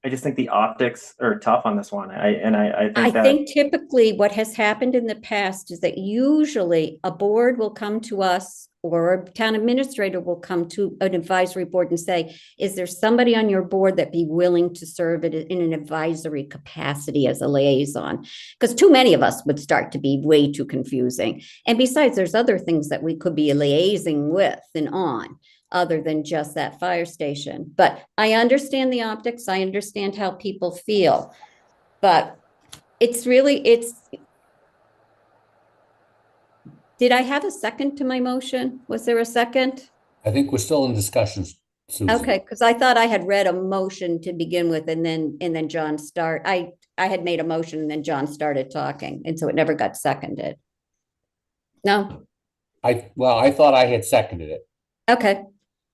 just think the optics are tough on this one. I think typically what has happened in the past is that usually a board will come to us or a town administrator will come to an advisory board and say, is there somebody on your board that be willing to serve in an advisory capacity as a liaison? Because too many of us would start to be way too confusing. And besides, there's other things that we could be liaising with and on other than just that fire station. But I understand the optics. I understand how people feel. But did I have a second to my motion? Was there a second? I think we're still in discussions, Susan. Okay, because I thought I had read a motion to begin with, and then John I had made a motion and then John started talking, and so it never got seconded. No? I thought I had seconded it. Okay.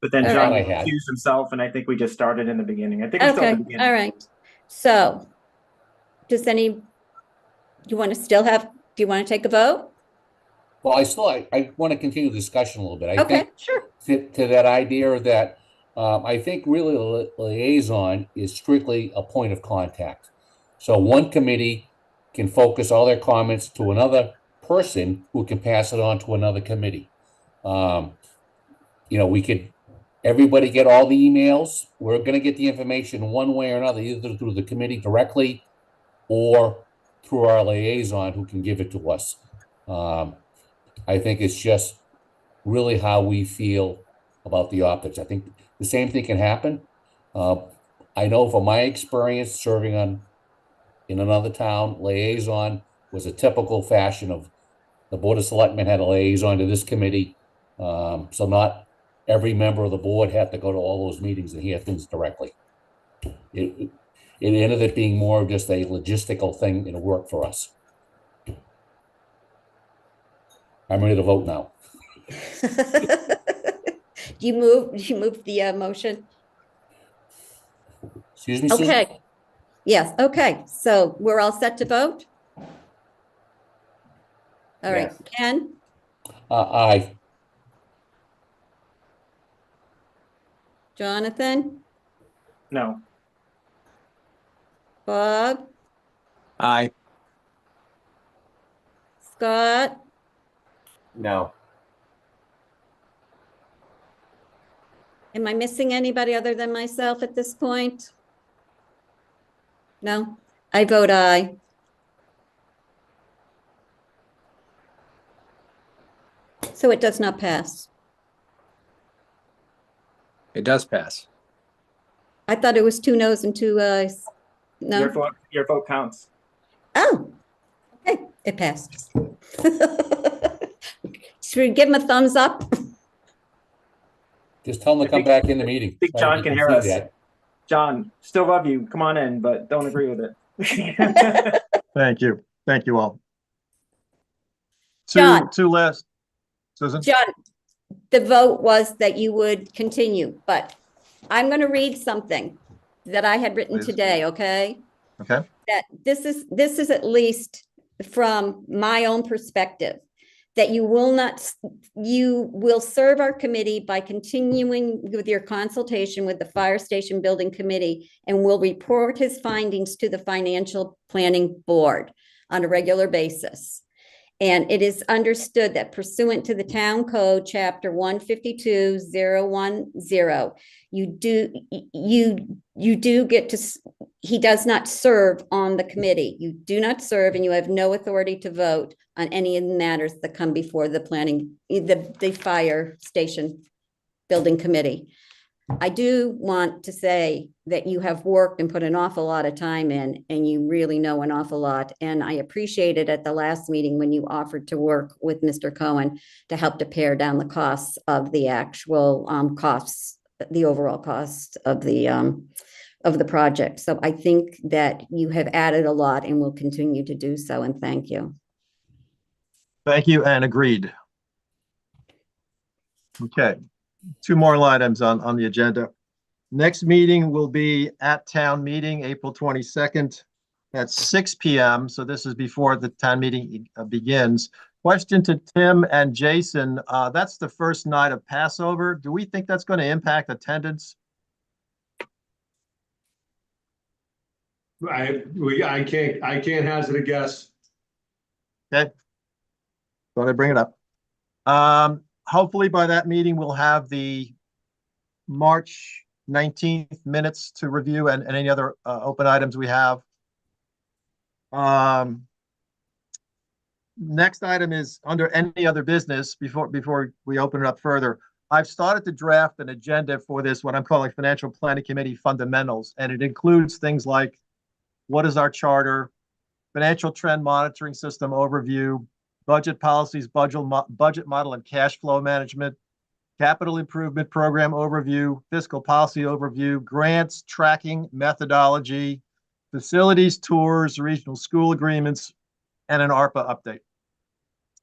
But then All John right. accused himself, and I think we just started in the beginning. I think we're still at the beginning. All right. So do you want to take a vote? Well, I want to continue the discussion a little bit. I Okay, think sure. to that idea that I think really the liaison is strictly a point of contact. So one committee can focus all their comments to another person who can pass it on to another committee. Everybody get all the emails. We're going to get the information one way or another, either through the committee directly or through our liaison who can give it to us. I think it's just really how we feel about the optics. I think the same thing can happen. I know from my experience serving in another town, liaison was a typical fashion of the Board of Selectmen had a liaison to this committee. So not every member of the board had to go to all those meetings and hear things directly. It ended up being more of just a logistical thing and it worked for us. I'm ready to vote now. You moved the motion? Excuse me, Susan? Okay. Yes, okay. So we're all set to vote? All right, Yes. Ken, Aye. Jonathan, No. Bob, Aye. Scott, No. am I missing anybody other than myself at this point? No, I vote aye. So it does not pass. It does pass. I thought it was 2 noes and 2 ayes. Your No? vote counts. Oh, okay, it passed. Should we give him a thumbs up? Just tell them to come back in the meeting. Think so I John can hear us. that. John, still love you. Come on in, but don't agree with it. Thank you. Thank you all. John. Two last. Susan? John, the vote was that you would continue, but I'm going to read something that I had written Please. today, okay? Okay. That this is at least from my own perspective, that you will serve our committee by continuing with your consultation with the Fire Station Building Committee and will report his findings to the Financial Planning Board on a regular basis. And it is understood that pursuant to the Town Code, Chapter 152.010, you do get to, he does not serve on the committee. You do not serve, and you have no authority to vote on any of the matters that come before the the Fire Station Building Committee. I do want to say that you have worked and put an awful lot of time in, and you really know an awful lot. And I appreciated at the last meeting when you offered to work with Mr. Cohen to help to pare down the costs of the actual costs, the overall cost of the project. So I think that you have added a lot and will continue to do so. And thank you. Thank you, and agreed. Okay. 2 more items on the agenda. Next meeting will be at town meeting, April 22nd at 6 p.m. So this is before the town meeting begins. Question to Tim and Jason. That's the first night of Passover. Do we think that's going to impact attendance? I can't hazard a guess. Okay. Thought I'd bring it up. Hopefully by that meeting, we'll have the March 19th minutes to review and any other open items we have. Next item is under any other business before we open it up further. I've started to draft an agenda for this, what I'm calling Financial Planning Committee Fundamentals, and it includes things like what is our charter, financial trend monitoring system overview, budget policies, budget model and cash flow management, capital improvement program overview, fiscal policy overview, grants, tracking, methodology, facilities, tours, regional school agreements, and an ARPA update.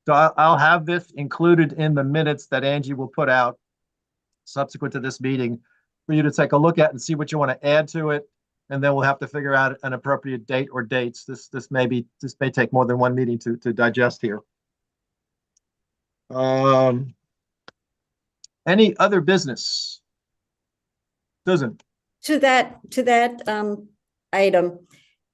So I'll have this included in the minutes that Angie will put out subsequent to this meeting for you to take a look at and see what you want to add to it. And then we'll have to figure out an appropriate date or dates. This may take more than one meeting to digest here. Any other business? Susan? To that item,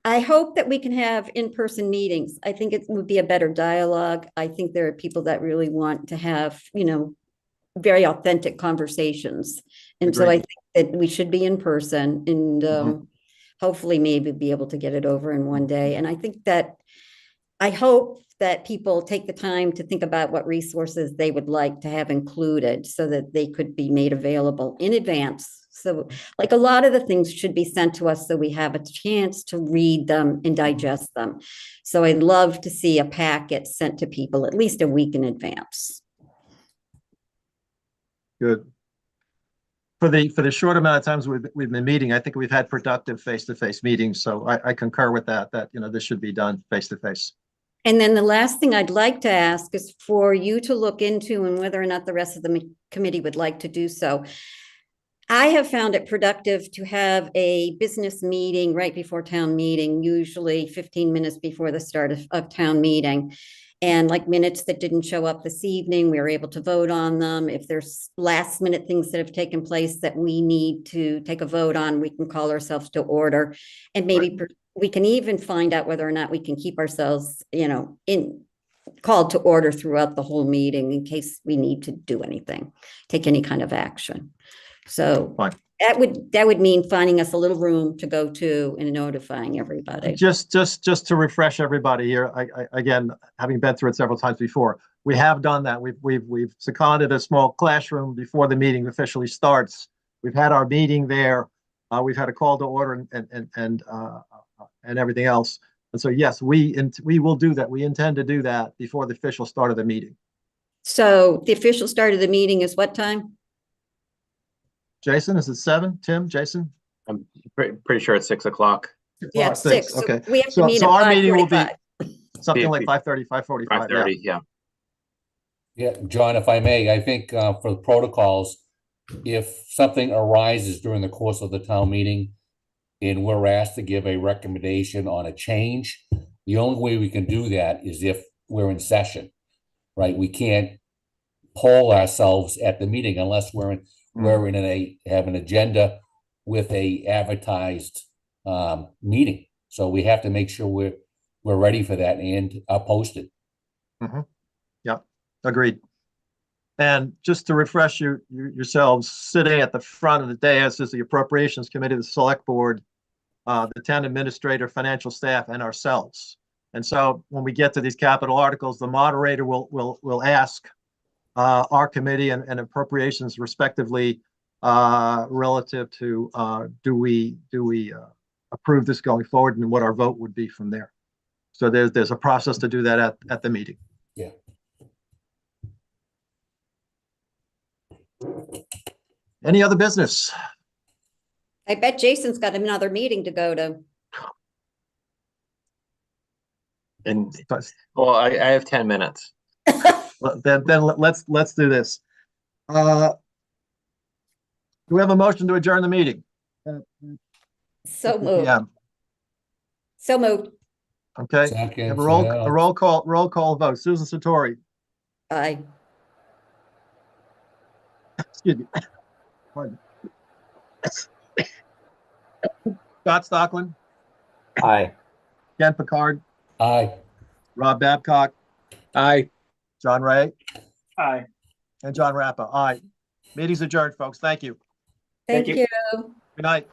I hope that we can have in-person meetings. I think it would be a better dialogue. I think there are people that really want to have, very authentic conversations. And so I think that we should be in person and hopefully maybe be able to get it over in one day. And I hope that people take the time to think about what resources they would like to have included so that they could be made available in advance. So like a lot of the things should be sent to us so we have a chance to read them and digest them. So I'd love to see a packet sent to people at least a week in advance. Good. For the short amount of times we've been meeting, I think we've had productive face-to-face meetings. So I concur with that this should be done face-to-face. And then the last thing I'd like to ask is for you to look into and whether or not the rest of the committee would like to do so. I have found it productive to have a business meeting right before town meeting, usually 15 minutes before the start of town meeting. And like minutes that didn't show up this evening, we were able to vote on them. If there's last minute things that have taken place that we need to take a vote on, we can call ourselves to order. And maybe we can even find out whether or not we can keep ourselves, in called to order throughout the whole meeting in case we need to do anything, take any kind of action. So Fine. that would mean finding us a little room to go to and notifying everybody. Just to refresh everybody here, again, having been through it several times before, we have done that. We've seconded a small classroom before the meeting officially starts. We've had our meeting there. We've had a call to order and everything else. And so, yes, we will do that. We intend to do that before the official start of the meeting. So the official start of the meeting is what time? Jason, is it 7? Tim, Jason? I'm pretty sure it's 6 o'clock. Yeah, it's 6. So Okay. we have to So, meet so at our meeting will be 5:45. something like 5:30, 5:45. 5:30, yeah. Yeah, John, if I may, I think for the protocols, if something arises during the course of the town meeting and we're asked to give a recommendation on a change, the only way we can do that is if we're in session, right? We can't poll ourselves at the meeting unless we're in have an agenda with a advertised meeting. So we have to make sure we're ready for that and are posted. Yeah, agreed. And just to refresh yourselves, sitting at the front of the dais is the Appropriations Committee, the Select Board, the Town Administrator, financial staff, and ourselves. And so when we get to these capital articles, the moderator will ask our committee and appropriations respectively relative to do we approve this going forward and what our vote would be from there. So there's a process to do that at the meeting. Yeah. Any other business? I bet Jason's got another meeting to go to. And well, I have 10 minutes. Then let's do this. Do we have a motion to adjourn the meeting? So moved. Yeah. So moved. Okay. Second, We have a roll call vote. Susan Sartori. Aye. Excuse me. Pardon. Scott Stockland. Aye. Ken Picard. Aye. Rob Babcock. Aye. John Ray. Aye. And John Rappa. Aye. Meeting's adjourned, folks. Thank you. Thank Thank you. Good night.